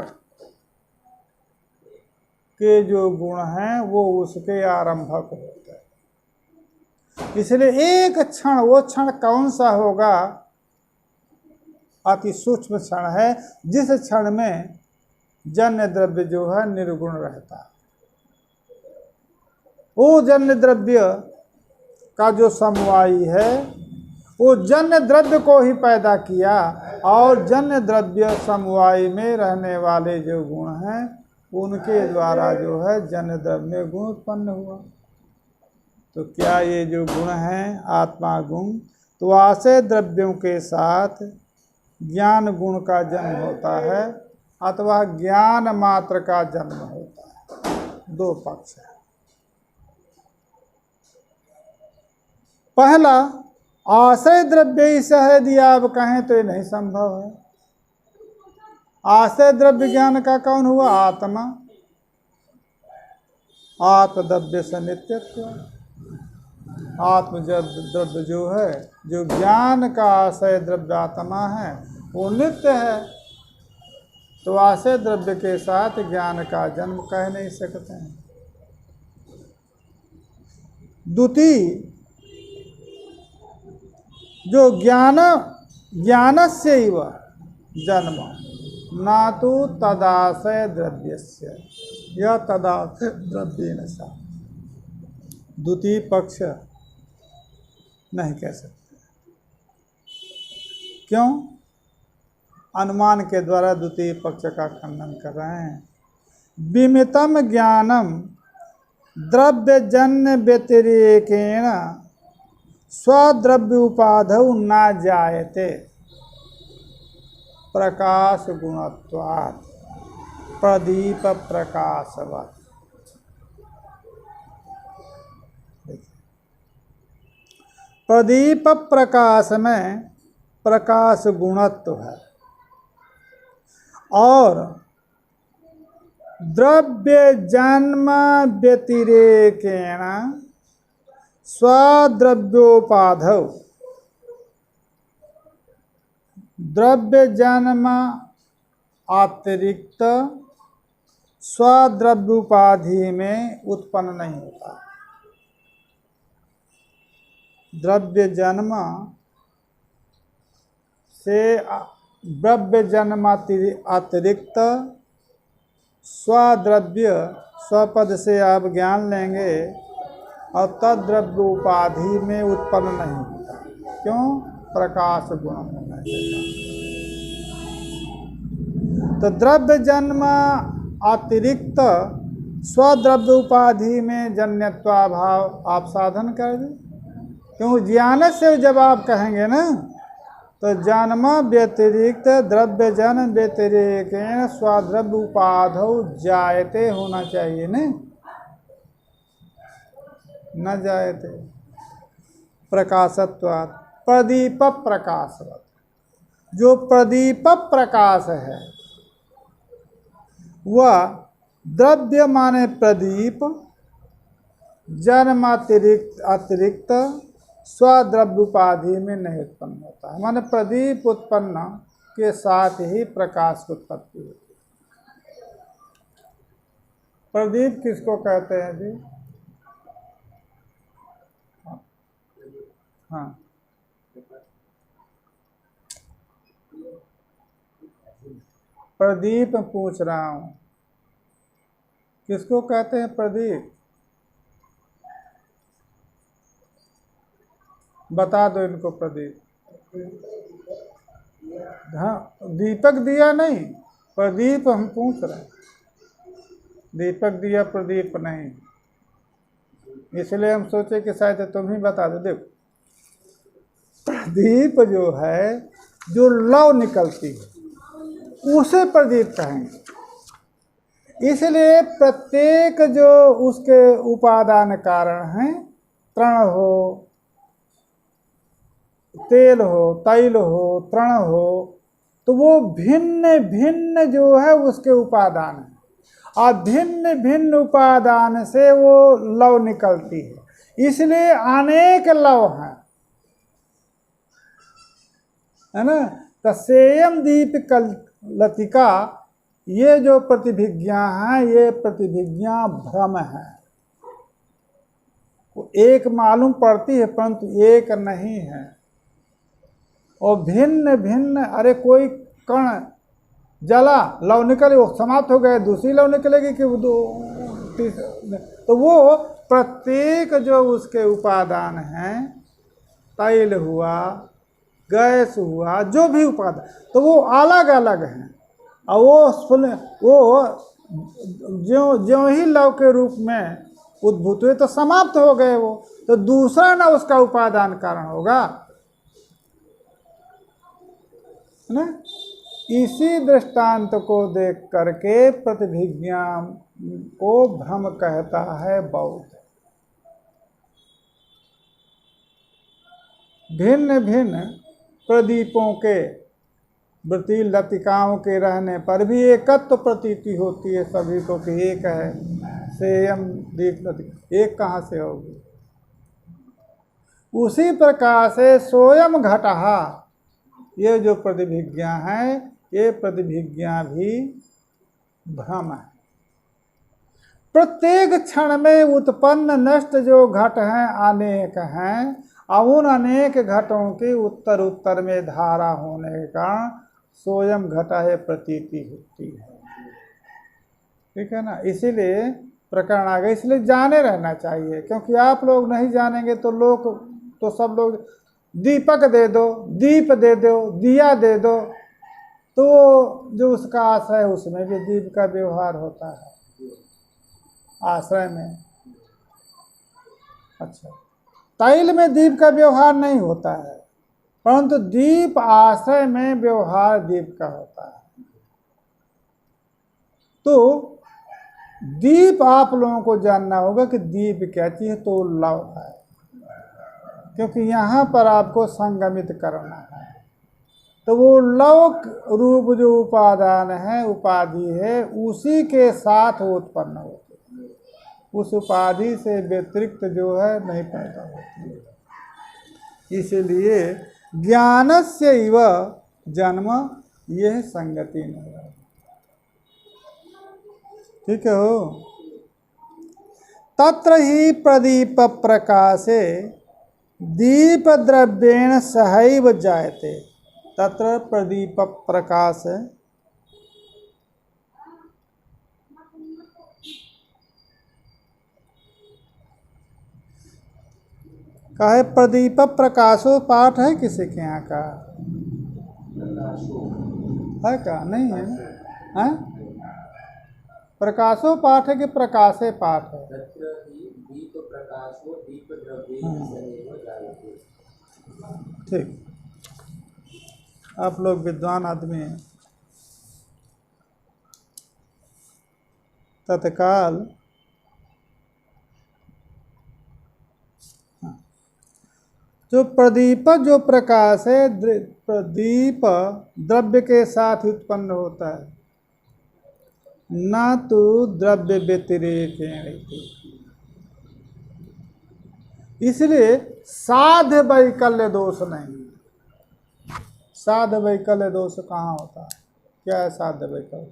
के जो गुण हैं वो उसके आरंभक होते हैं। इसलिए एक क्षण, वो क्षण कौन सा होगा, अति सूक्ष्म क्षण है, जिस क्षण में जन्य द्रव्य जो है निर्गुण रहता है। वो जन्य द्रव्य का जो समवायी है वो जन्य द्रव्य को ही पैदा किया, और जन्य द्रव्य समवायी में रहने वाले जो गुण हैं उनके द्वारा जो है जन्य द्रव्य में गुण उत्पन्न हुआ। तो क्या ये जो गुण हैं आत्मा गुण, तो आश्रय द्रव्यों के साथ ज्ञान गुण का जन्म होता है अथवा ज्ञान मात्र का जन्म होता है। दो पक्ष है। पहला, आश्रय द्रव्य ही सह यदि आप कहें तो ये नहीं संभव है। आश्रय द्रव्य ज्ञान का कौन हुआ, आत्मा। आत्मद्रव्य से नित्यत्व, आत्म द्रव्य जो है, जो ज्ञान का आश्रय द्रव्य आत्मा है वो नित्य है, तो आश्रय द्रव्य के साथ ज्ञान का जन्म कह नहीं सकते हैं। द्वितीय, जो ज्ञानस्य इव जन्म ना तो तदाश्रय द्रव्यस्य या तदाश्रय द्रव्येन सा। द्वितीय पक्ष नहीं कह सकते। क्यों? अनुमान के द्वारा द्वितीय पक्ष का खंडन कर रहे हैं। विमितम ज्ञानम द्रव्यजन्य व्यतिरेकेण स्वद्रव्य उपाधौ न जायते प्रकाश गुणत्वात् प्रदीप प्रकाशवत्। प्रदीप प्रकाश में प्रकाश गुणत्व है और द्रव्य जन्म व्यतिरेकेण स्वद्रव्योपाधौ, द्रव्य जन्म अतिरिक्त स्वद्रव्य उपाधि में उत्पन्न नहीं होता। द्रव्य जन्म से द्रव्य जन्म अतिरिक्त स्वद्रव्य, स्वपद से आप ज्ञान लेंगे और तद्द्रव्य उपाधि में उत्पन्न नहीं होता। क्यों? प्रकाश गुण होने के कारण। तो द्रव्य जन्म अतिरिक्त स्वद्रव्य उपाधि में जन्यत्वाभाव आप साधन कर दें। क्यों? ज्ञान से जब आप कहेंगे ना, तो जन्म व्यतिरिक्त द्रव्य जन्म व्यतिरिक्त स्वद्रव्य उपाधौ जायते होना चाहिए न जायते प्रकाशत्वात् प्रदीप प्रकाशवत्। जो प्रदीप प्रकाश है वह द्रव्य माने प्रदीप, जन्म अतिरिक्त स्वद्रव्य उपाधि में नहीं उत्पन्न होता है। माने प्रदीप उत्पन्न के साथ ही प्रकाश की उत्पत्ति होती है। प्रदीप किसको कहते हैं जी? हाँ, प्रदीप पूछ रहा हूँ, किसको कहते हैं प्रदीप? बता दो इनको प्रदीप। हाँ, दीपक दिया नहीं, प्रदीप हम पूछ रहे हैं। दीपक दिया, प्रदीप नहीं, इसलिए हम सोचे कि शायद तुम ही बता दो। देखो, प्रदीप जो है, जो लौ निकलती है उसे प्रदीप कहेंगे। इसलिए प्रत्येक जो उसके उपादान कारण हैं, तृण हो, तेल हो, तैल हो, तृण हो, तो वो भिन्न भिन्न जो है उसके उपादान है, और भिन्न भिन्न उपादान से वो लौ निकलती है। इसलिए अनेक लौ हैं, है ना। तो सेयम दीप लतिका, ये जो प्रतिभिज्ञा है, ये प्रतिभिज्ञा भ्रम है। एक मालूम पड़ती है परंतु एक नहीं है। और भिन्न भिन्न, अरे कोई कण जला, लौ निकले, वो समाप्त हो गए, दूसरी लौ निकलेगी कि वो तो वो प्रत्येक जो उसके उपादान हैं, तैल हुआ, गैस हुआ, जो भी उपादान, तो वो अलग अलग हैं। और वो ज्यों ही लव के रूप में उद्भूत हुए तो समाप्त हो गए वो, तो दूसरा ना उसका उपादान कारण होगा, है ना। इसी दृष्टांत को देख करके प्रतिभिज्ञा को भ्रम कहता है बौद्ध। भिन्न भिन्न प्रदीपों के वृत्ति लतिकाओं के रहने पर भी एकत्व प्रतीति होती है सभी को कि एक है। सेयम दीप लतिका, एक कहाँ से होगी? उसी प्रकार से सोयम घटहा, ये जो प्रतिभिज्ञा है, ये प्रतिभिज्ञा भी भ्रम है। प्रत्येक क्षण में उत्पन्न नष्ट जो घट हैं अनेक हैं, और उन अनेक घटों की उत्तर उत्तर में धारा होने के कारण सोयम घटा है प्रतीति होती है। ठीक है ना। इसीलिए प्रकरण आ गए, इसलिए जाने रहना चाहिए, क्योंकि आप लोग नहीं जानेंगे तो लोग, तो सब लोग दीपक दे दो, दीप दे दो, दिया दे दो, तो जो उसका आश्रय है उसमें भी दीप का व्यवहार होता है, आश्रय में। अच्छा, तैल में दीप का व्यवहार नहीं होता है, परंतु दीप आश्रय में व्यवहार दीप का होता है। तो दीप आप लोगों को जानना होगा कि दीप क्या चीज है, तो लव है, क्योंकि यहाँ पर आपको संगमित करना है। तो वो लौक रूप जो उपादान है, उपाधि है, उसी के साथ उत्पन्न होते हैं, उस उपाधि से व्यतिरिक्त जो है नहीं पैदा होती है। इसलिए ज्ञानस्य इव जन्म, यह संगति नहीं है। ठीक है हो। तत्र ही प्रदीप प्रकाशे दीप द्रव्येण सहैव जायते। तत्र प्रदीप प्रकाश है, कहे प्रदीप प्रकाशो पाठ है किसी के यहाँ का? है का? नहीं है ना? है? प्रकाशो पाठ है कि प्रकाशे पाठ है? ठीक, आप लोग विद्वान आदमी हैं। तत्काल जो प्रदीप जो प्रकाश है, प्रदीप द्रव्य के साथ उत्पन्न होता है, न तो द्रव्य व्यतिरेक है। इसलिए साध्य वैकल्य दोष नहीं। साध्य वैकल्य दोष कहाँ होता है? क्या है साध्य वैकल्य?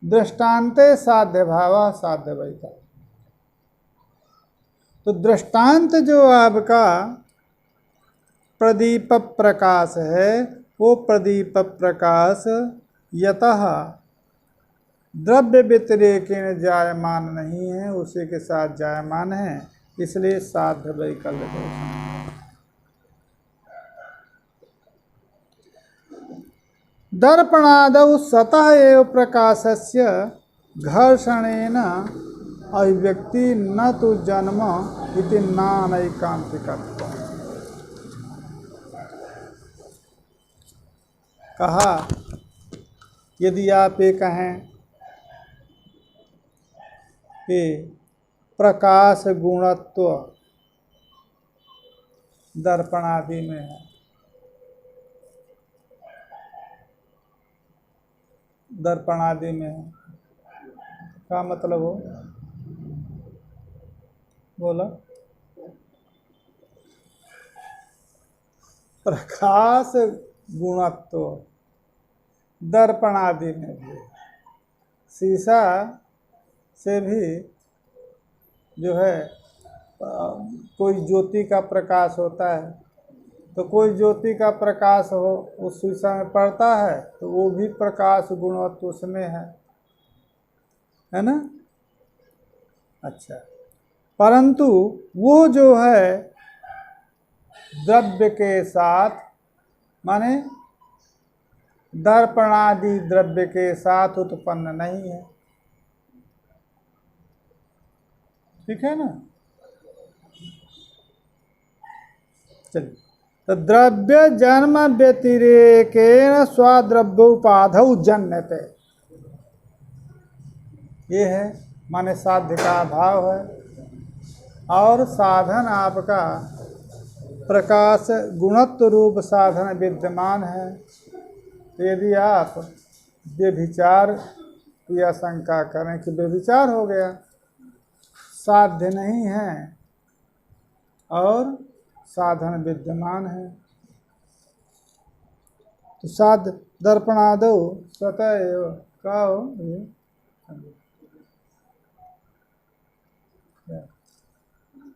दृष्टान्ते साध्य भाव साध्य वैकल्य। तो दृष्टांत जो आपका प्रदीप प्रकाश है, वो प्रदीप प्रकाश यतः द्रव्य व्यतिरेकेण जायमान नहीं है, उसी के साथ जायमान है, इसलिए साध्य वैकल्य दोष। दर्पणादौ सतः एव प्रकाशस्य घर्षणेन अभिव्यक्ति न तो जन्म इति नानैकांतिकत्वम्। कहा यदि आप ये कहें कि प्रकाश गुणत्व दर्पण आदि में है, दर्पण आदि में है, क्या मतलब हो? बोला प्रकाश गुणत्व दर्पण आदि में भी, शीशा से भी जो है कोई ज्योति का प्रकाश होता है, तो कोई ज्योति का प्रकाश हो उस शीशा में पड़ता है तो वो भी प्रकाश गुणत्व उसमें है ना? अच्छा, परंतु वो जो है द्रव्य के साथ, माने दर्पणादि द्रव्य के साथ उत्पन्न नहीं है। ठीक है ना? चलिए, तो द्रव्य जन्म व्यतिरेकेण स्वाद्रव्य उपाधौ जन्यते, ये है, माने साध्य का अभाव है और साधन आपका प्रकाश गुणत्व रूप साधन विद्यमान है। यदि आप व्यभिचार की आशंका करें कि व्यभिचार हो गया, साध्य नहीं है और साधन विद्यमान है, तो साध्य दर्पणादौ स्वतः एव का हो ये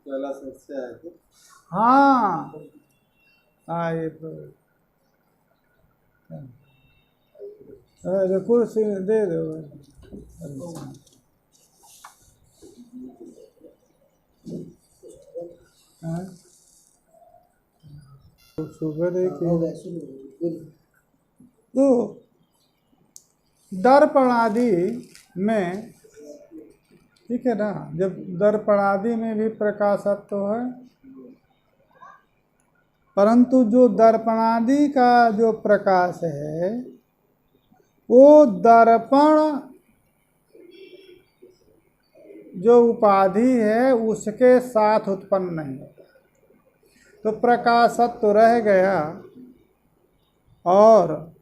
पहला समस्या है कि हाँ ये तो कुर्सी दे दो। शुगर है कि तो दर्पण आदि में, ठीक है ना, जब दर्पण आदि में भी प्रकाशत्व है, परंतु जो दर्पणादि का जो प्रकाश है वो दर्पण जो उपाधि है उसके साथ उत्पन्न नहीं होता, तो प्रकाशत्व रह गया और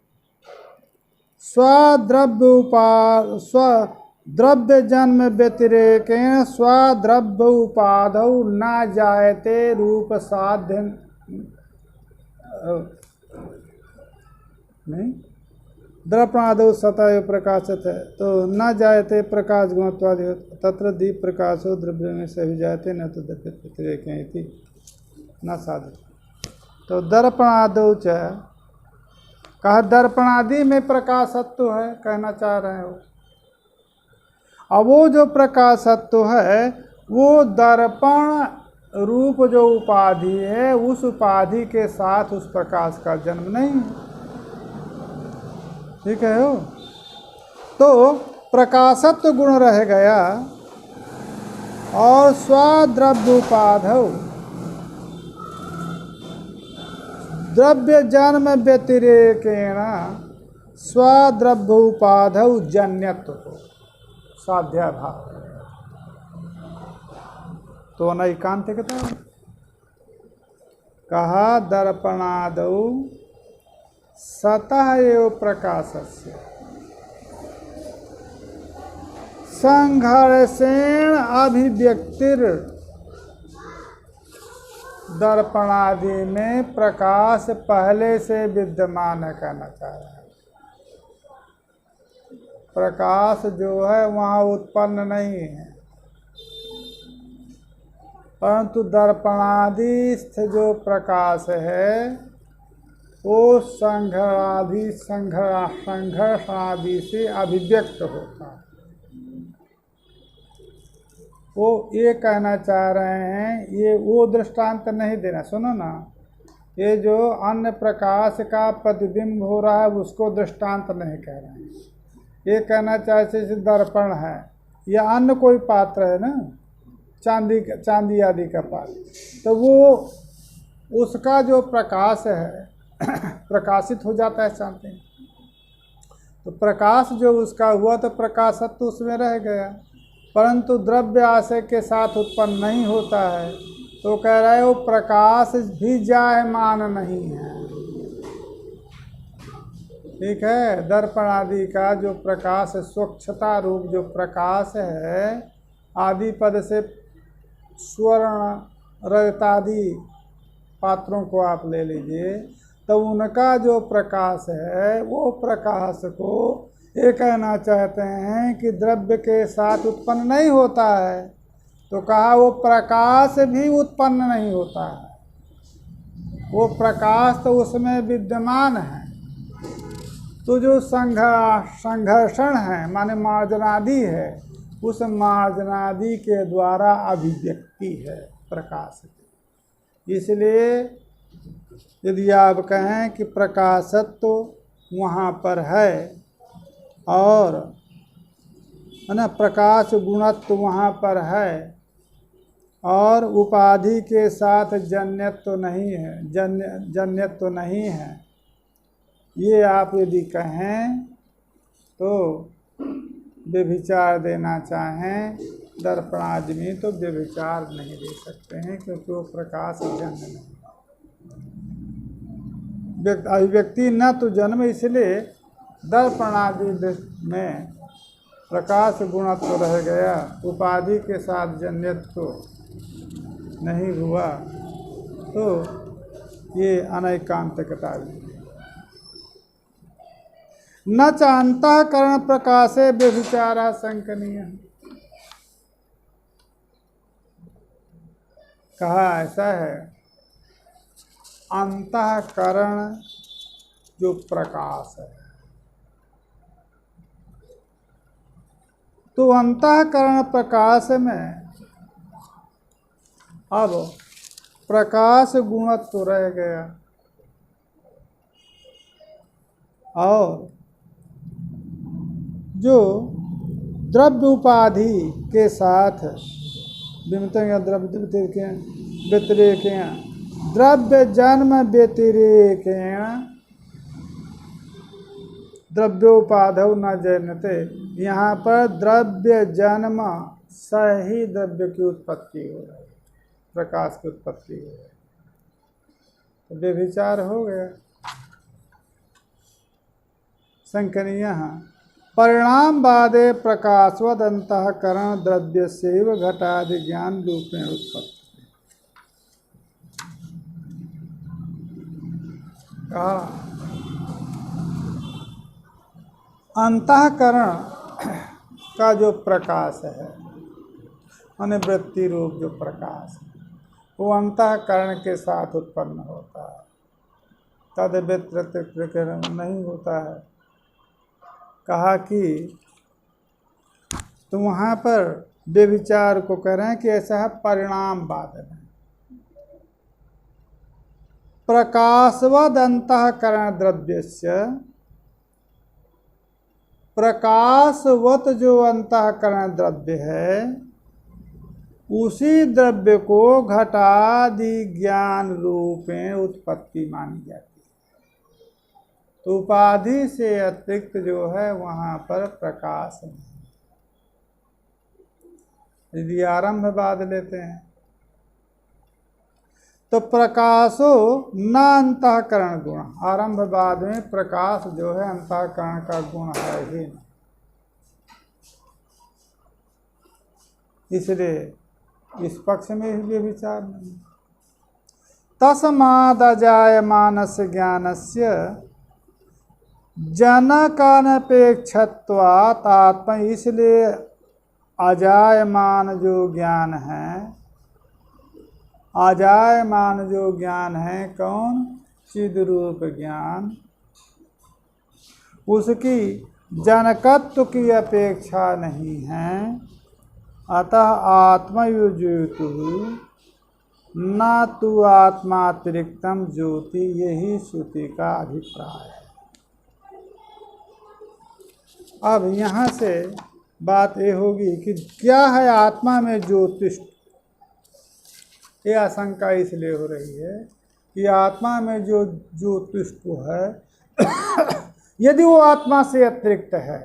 स्वद्रव्य जन्म व्यतिरेकेण स्वद्रव्य उपाधौ न जायते रूप साध्य नहीं, दर्पणादौ सतः प्रकाशत है, तो न जायते प्रकाश गुणत्वादि तत्र दीप प्रकाशो द्रव्य में सभी जायते न तो द्रव्य व्यतिरेकेण न साध्य। तो दर्पणादौ च कहा दर्पणादि में प्रकाशत्व है, कहना चाह रहे हो। अब वो जो प्रकाशत्व है वो दर्पण रूप जो उपाधि है उस उपाधि के साथ उस प्रकाश का जन्म नहीं है। ठीक है हो? तो प्रकाशत्व गुण रह गया और स्वद्रव्य उपाधौ द्रव्य जन्म व्यतिरेकेण स्वद्रव्य उपाधौ जन्यत्व को साध्याभाव। तो अनैकांतिकता कहा दर्पणादौ सतः एव प्रकाशस्य संघर्षेण अभिव्यक्तिर। दर्पणादि में प्रकाश पहले से विद्यमान है कहना चाह रहा है। प्रकाश जो है वहाँ उत्पन्न नहीं है, परंतु दर्पणादिस्थ जो प्रकाश है वो संघर्षादि से अभिव्यक्त होता है। वो ये कहना चाह रहे हैं, ये वो दृष्टांत नहीं देना। सुनो ना, ये जो अन्य प्रकाश का प्रतिबिंब हो रहा है उसको दृष्टांत नहीं कह रहे हैं। ये कहना चाहे जैसे दर्पण है या अन्य कोई पात्र है ना, चांदी आदि का पात्र, तो वो उसका जो प्रकाश है प्रकाशित हो जाता है चांदी। तो प्रकाश जो उसका हुआ तो प्रकाशत्व तो उसमें रह गया, परंतु द्रव्य आशय के साथ उत्पन्न नहीं होता है। तो कह रहे हो प्रकाश भी जायमान नहीं है। ठीक है? दर्पण आदि का जो प्रकाश स्वच्छता रूप जो प्रकाश है, आदि पद से स्वर्ण रजतादि पात्रों को आप ले लीजिए, तो उनका जो प्रकाश है वो प्रकाश को ये कहना चाहते हैं कि द्रव्य के साथ उत्पन्न नहीं होता है। तो कहा वो प्रकाश भी उत्पन्न नहीं होता है, वो प्रकाश तो उसमें विद्यमान है। तो जो संघर्षण है माने मार्जनादि है, उस मार्जनादि के द्वारा अभिव्यक्ति है प्रकाश की। इसलिए यदि आप कहें कि प्रकाशत्व तो वहाँ पर है और है ना, प्रकाश गुणत्व वहाँ पर है और उपाधि के साथ जन्यत्व नहीं है, जन्यत्व नहीं है, ये आप यदि कहें तो व्यभिचार देना चाहें दर्पण आदमी तो व्यभिचार नहीं दे सकते हैं, क्योंकि वो प्रकाश जन्म नहीं। अभिव्यक्ति न तो जन्म, इसलिए दर्पण आदि में प्रकाश गुणत्व रह गया, उपाधि के साथ जन्यत्व नहीं हुआ, तो ये अनैकांतिकता भी। न च अंतःकरण प्रकाशे व्यभिचारा संकनीय। कहा ऐसा है, अंतःकरण जो प्रकाश है, तो अंतःकरण प्रकाश में अब प्रकाश गुणत्व रह गया और जो द्रव्य उपाधि के साथ व्यतिरेकेण द्रव्य जन्म व्यतिरेकेण द्रव्योपाधौ न जन्यते। यहाँ पर द्रव्य जन्म सही द्रव्य की उत्पत्ति हो रही है, प्रकाश की उत्पत्ति हो रही है, तो व्यभिचार हो गया। संकनीय परिणाम बादे प्रकाशवद अंतःकरण द्रव्य सेव घटादि ज्ञान रूपेण उत्पत्ति। अंतःकरण का जो प्रकाश है माने वृत्ति रूप जो प्रकाश है, वो अंतःकरण के साथ उत्पन्न होता है, तद व्यतिरिक्त नहीं होता है। कहा कि तो वहाँ पर व्यभिचार को कह रहे हैं कि ऐसा है परिणाम बादन है, प्रकाशवद अंतःकरण द्रव्यस्य, प्रकाशवत जो अंतःकरण द्रव्य है उसी द्रव्य को घटादि ज्ञान रूपेण उत्पत्ति मानी जाती है। तो उपाधि से अतिरिक्त जो है वहाँ पर प्रकाश नहीं। यदि आरंभवाद लेते हैं तो प्रकाशो न अंतःकरण गुण, आरंभवाद में प्रकाश जो है अंतःकरण का गुण है ही नहीं, इसलिए इस पक्ष में भी विचार नहीं। तस्माद् अजायमानस्य ज्ञानस्य जनकानपेक्षत्वात् आत्मा, इसलिए अजायमान जो ज्ञान है, अजायमान जो ज्ञान है कौन? चिद रूप ज्ञान, उसकी जनकत्व की अपेक्षा नहीं है। अतः आत्मयुज्योतु न तु आत्मातिरिक्तम ज्योति, यही श्रुति का अभिप्राय है। अब यहाँ से बात ये होगी कि क्या है आत्मा में ज्योतिष। ये आशंका इसलिए हो रही है कि आत्मा में जो ज्योतिष है यदि वो आत्मा से अतिरिक्त है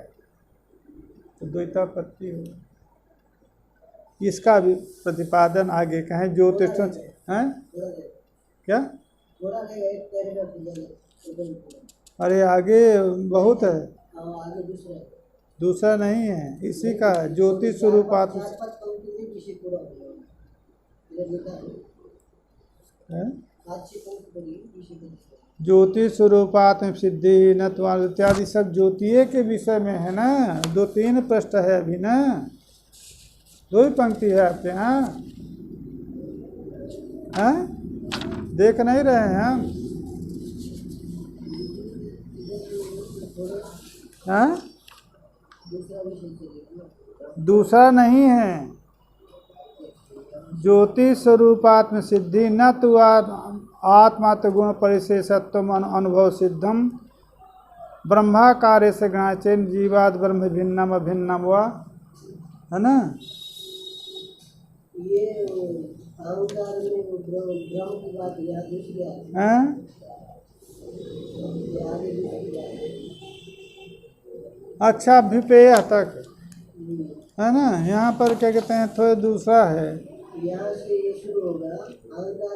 तो द्वैतापत्ति हो। इसका भी प्रतिपादन आगे कहें। ज्योतिष हैं क्या? अरे आगे बहुत है, दूसरा नहीं है, इसी का ज्योति स्वरूप आत्मा ज्योति स्वरूपात्म सिद्धि न तुम्हारा इत्यादि सब ज्योतिये के विषय में है ना। 2-3 पृष्ठ है अभी ना, 2 ही पंक्ति है आपके यहाँ, देख नहीं रहे हैं हम? दूसरा नहीं है। ज्योति स्वरूपात्म सिद्धि न तु आत्मात्म गुण परिशेषत्व अनुभव सिद्धम ब्रह्माकार्य से गणाचेन जीवाद ब्रह्म भिन्नम अभिन्नम हुआ, है ना। ये अहंकार में ब्रह्म की बात याद दूसरी अच्छा अभ्युपेय तक है ना। यहाँ पर क्या कहते हैं, थोड़ा दूसरा है। यहाँ से ये शुरू होगा अहंकार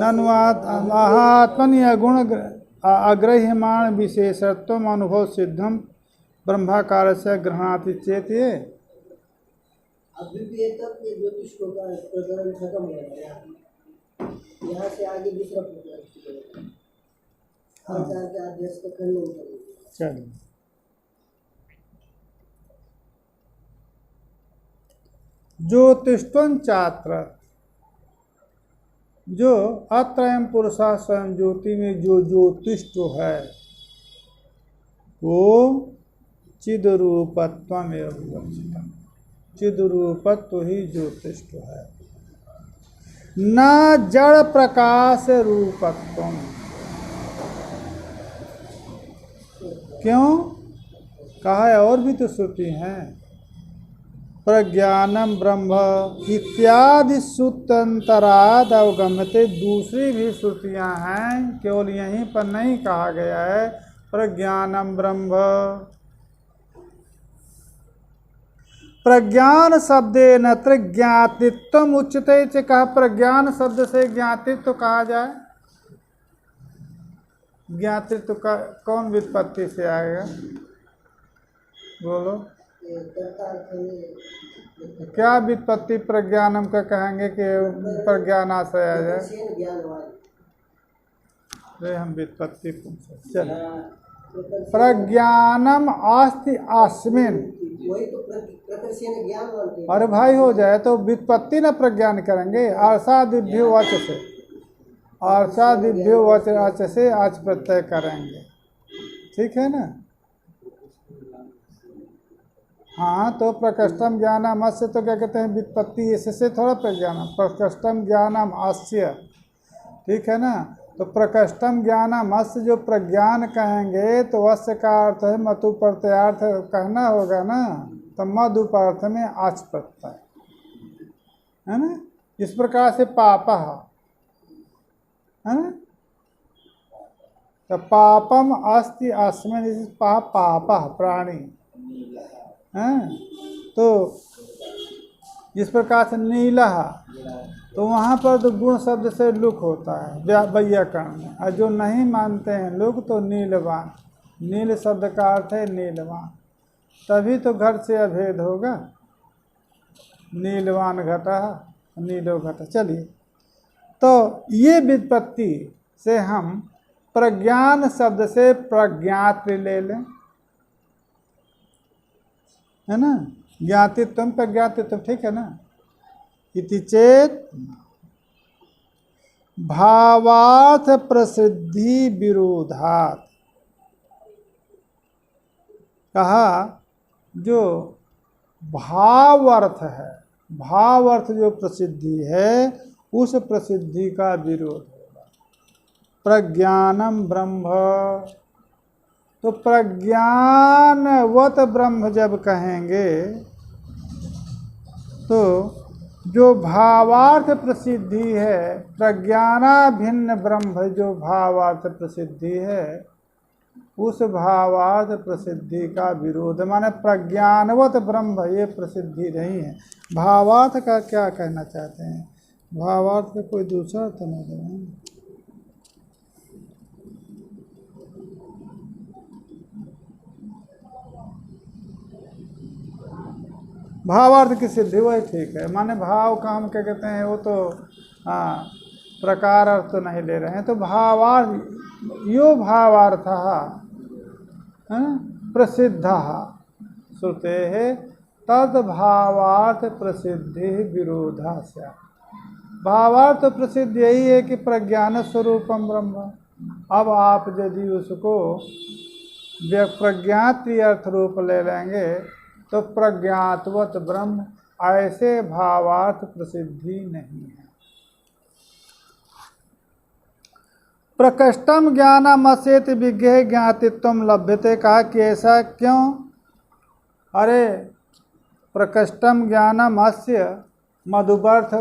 ननुवाद आत्मन गुण अग्रह्यमाण विशेषत्व अनुभव सिद्धम ब्रह्माकार से ग्रहणाति चेत। ये अभ्युपेय तक ये ज्योतिष को प्रकरण खत्म हो गया। यहाँ से आगे दूसरा प्रकरण अहंकार के आदेश का खंडन करेंगे। चलिए ज्योतिष्वं चात्र, जो अत्रयम पुरुषा स्वयं ज्योति में जो ज्योतिष्ट है वो चिद रूपत्वम एवं, चिद रूपत्व ही ज्योतिष्ट है, न जड़ प्रकाश रूपत्वम। क्यों कहा है? और भी तो श्रुति हैं, प्रज्ञानम ब्रह्म इत्यादि श्रुत्यंतराद अवगम्यते। दूसरी भी श्रुतियां हैं, केवल यहीं पर नहीं कहा गया है प्रज्ञानम ब्रह्म। प्रज्ञान शब्दे नत्र ज्ञातित्व उच्यते से कहा, प्रज्ञान शब्द से ज्ञातित्व कहा जाए। ज्ञातित्व का कौन व्युत्पत्ति से आएगा? बोलो क्या व्युत्पत्ति प्रज्ञानम का कहेंगे कि प्रज्ञानाश्रय आ जाए? अरे हम व्युत्पत्ति पूछे। चलो प्रज्ञानम आस्ति अस्मिन, अरे भाई हो जाए तो व्युत्पत्ति न प्रज्ञान करेंगे। आर्षादिभ्यो वच से, आर्षादिभ्यो वच से आज प्रत्यय करेंगे, ठीक है ना। हाँ, तो प्रकृष्टम ज्ञानम अस्य तो क्या कहते हैं, व्युत्पत्ति इससे थोड़ा प्रज्ञानम, प्रकृष्टम ज्ञानम अस्य, ठीक है ना। तो प्रकृष्टम ज्ञानम अस्य जो प्रज्ञान कहेंगे तो अस्य का अर्थ है मतु प्रत्यार्थ कहना होगा ना, तो मधु अर्थ में आच प्रत्यय है ना। इस प्रकार से पापा है ना, तो पापम अस्ति अस्मिन् पापा प्राणी है। तो जिस प्रकार से नीला, तो वहाँ पर तो गुण शब्द से लुक होता है व्याकरण में, और जो नहीं मानते हैं लोग तो नीलवान, नील शब्द का अर्थ है नीलवान, तभी तो घट से अभेद होगा, नीलवान घटा नीलो घटा। चलिए, तो ये व्युत्पत्ति से हम प्रज्ञान शब्द से प्रज्ञात ले लें, है ना, ज्ञातित्व प्रज्ञातित्व, ठीक है ना। इति चेत भावार्थ प्रसिद्धि विरोधात, कहा जो भाव अर्थ है, भाव अर्थ जो प्रसिद्धि है उस प्रसिद्धि का विरोध होगा। प्रज्ञानम ब्रह्म, तो प्रज्ञानवत ब्रह्म जब कहेंगे तो जो भावार्थ प्रसिद्धि है, प्रज्ञाना भिन्न ब्रह्म जो भावार्थ प्रसिद्धि है, उस भावार्थ प्रसिद्धि का विरोध, माने प्रज्ञानवत ब्रह्म ये प्रसिद्धि नहीं है। भावार्थ का क्या कहना चाहते हैं, भावार्थ का कोई दूसरा अर्थ नहीं दे रहे हैं। भावार्थ की सिद्धि वही ठीक है, माने भाव का हम क्या कहते हैं, वो तो हाँ प्रकार अर्थ तो नहीं ले रहे हैं। तो भावार्थ यो भावार्थ प्रसिद्ध श्रुते तद भावार्थ प्रसिद्धि विरोधा से। भावार्थ प्रसिद्ध यही है कि प्रज्ञान स्वरूपम ब्रह्म। अब आप यदि उसको प्रज्ञात अर्थ रूप ले लेंगे तो प्रज्ञातवत ब्रह्म, ऐसे भावार्थ प्रसिद्धि नहीं है। प्रकृष्टम ज्ञानमस्येति विज्ञेह ज्ञातित्वम लभ्यते, कहा कि ऐसा क्यों, अरे प्रकृष्टम ज्ञानमस्य मधुबर्थ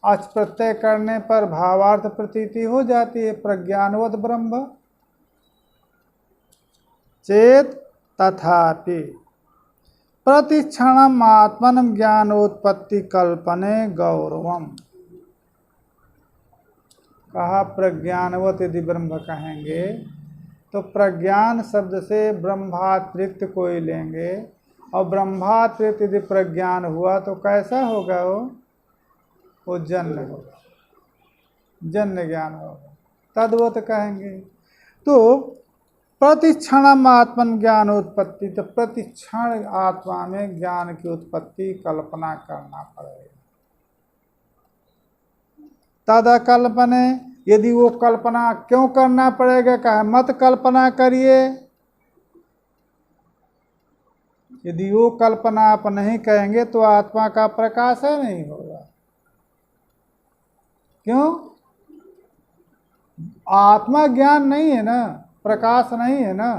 अच प्रत्यय करने पर भावार्थ प्रतीति हो जाती है, प्रज्ञानवत ब्रह्म चेत तथापि प्रतिक्षणम आत्मन ज्ञानोत्पत्ति कल्पने गौरवम। कहा प्रज्ञानवत यदि ब्रह्म कहेंगे तो प्रज्ञान शब्द से ब्रह्मातिरिक्त कोई लेंगे, और ब्रह्मातिरिक्त यदि प्रज्ञान हुआ तो कैसा होगा, वो जन्य होगा, जन्य ज्ञान होगा, तद्वत कहेंगे। तो प्रतिक्षणम आत्मन ज्ञान उत्पत्ति, तो प्रतिक्षण आत्मा में ज्ञान की उत्पत्ति कल्पना करना पड़ेगा। तदा कल्पने, यदि वो कल्पना क्यों करना पड़ेगा, कहा मत कल्पना करिए। यदि वो कल्पना आप नहीं कहेंगे तो आत्मा का प्रकाश है नहीं होगा। क्यों, आत्मा ज्ञान नहीं है ना, प्रकाश नहीं है ना,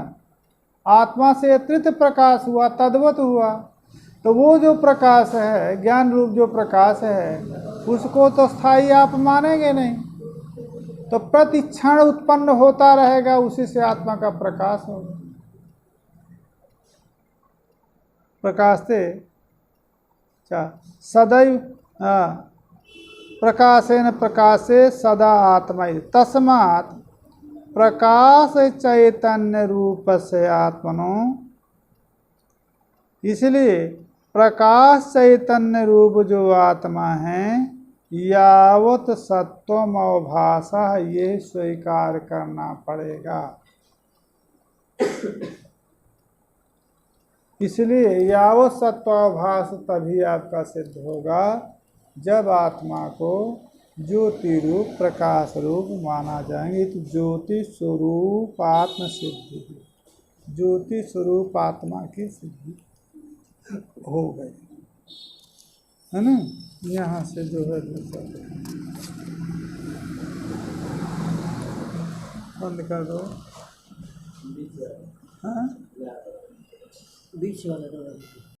आत्मा से अतिरिक्त प्रकाश हुआ, तद्वत हुआ। तो वो जो प्रकाश है, ज्ञान रूप जो प्रकाश है, उसको तो स्थायी आप मानेंगे नहीं, तो प्रतिक्षण उत्पन्न होता रहेगा, उसी से आत्मा का प्रकाश होगा। प्रकाश से सदैव प्रकाशेन प्रकाशे सदा आत्मा, तस्मात् प्रकाश चैतन्य रूप से आत्मनो, इसलिए प्रकाश चैतन्य रूप जो आत्मा है, यावत सत्वम अवभाषा, ये स्वीकार करना पड़ेगा। इसलिए यावत सत्वाभास तभी आपका सिद्ध होगा जब आत्मा को ज्योति रूप प्रकाश रूप माना जाएंगे। तो ज्योति स्वरूप आत्म सिद्धि, ज्योति स्वरूप आत्मा की सिद्धि हो गई, है ना। यहाँ से जो है बंद कर दो। हाँ बीच वाला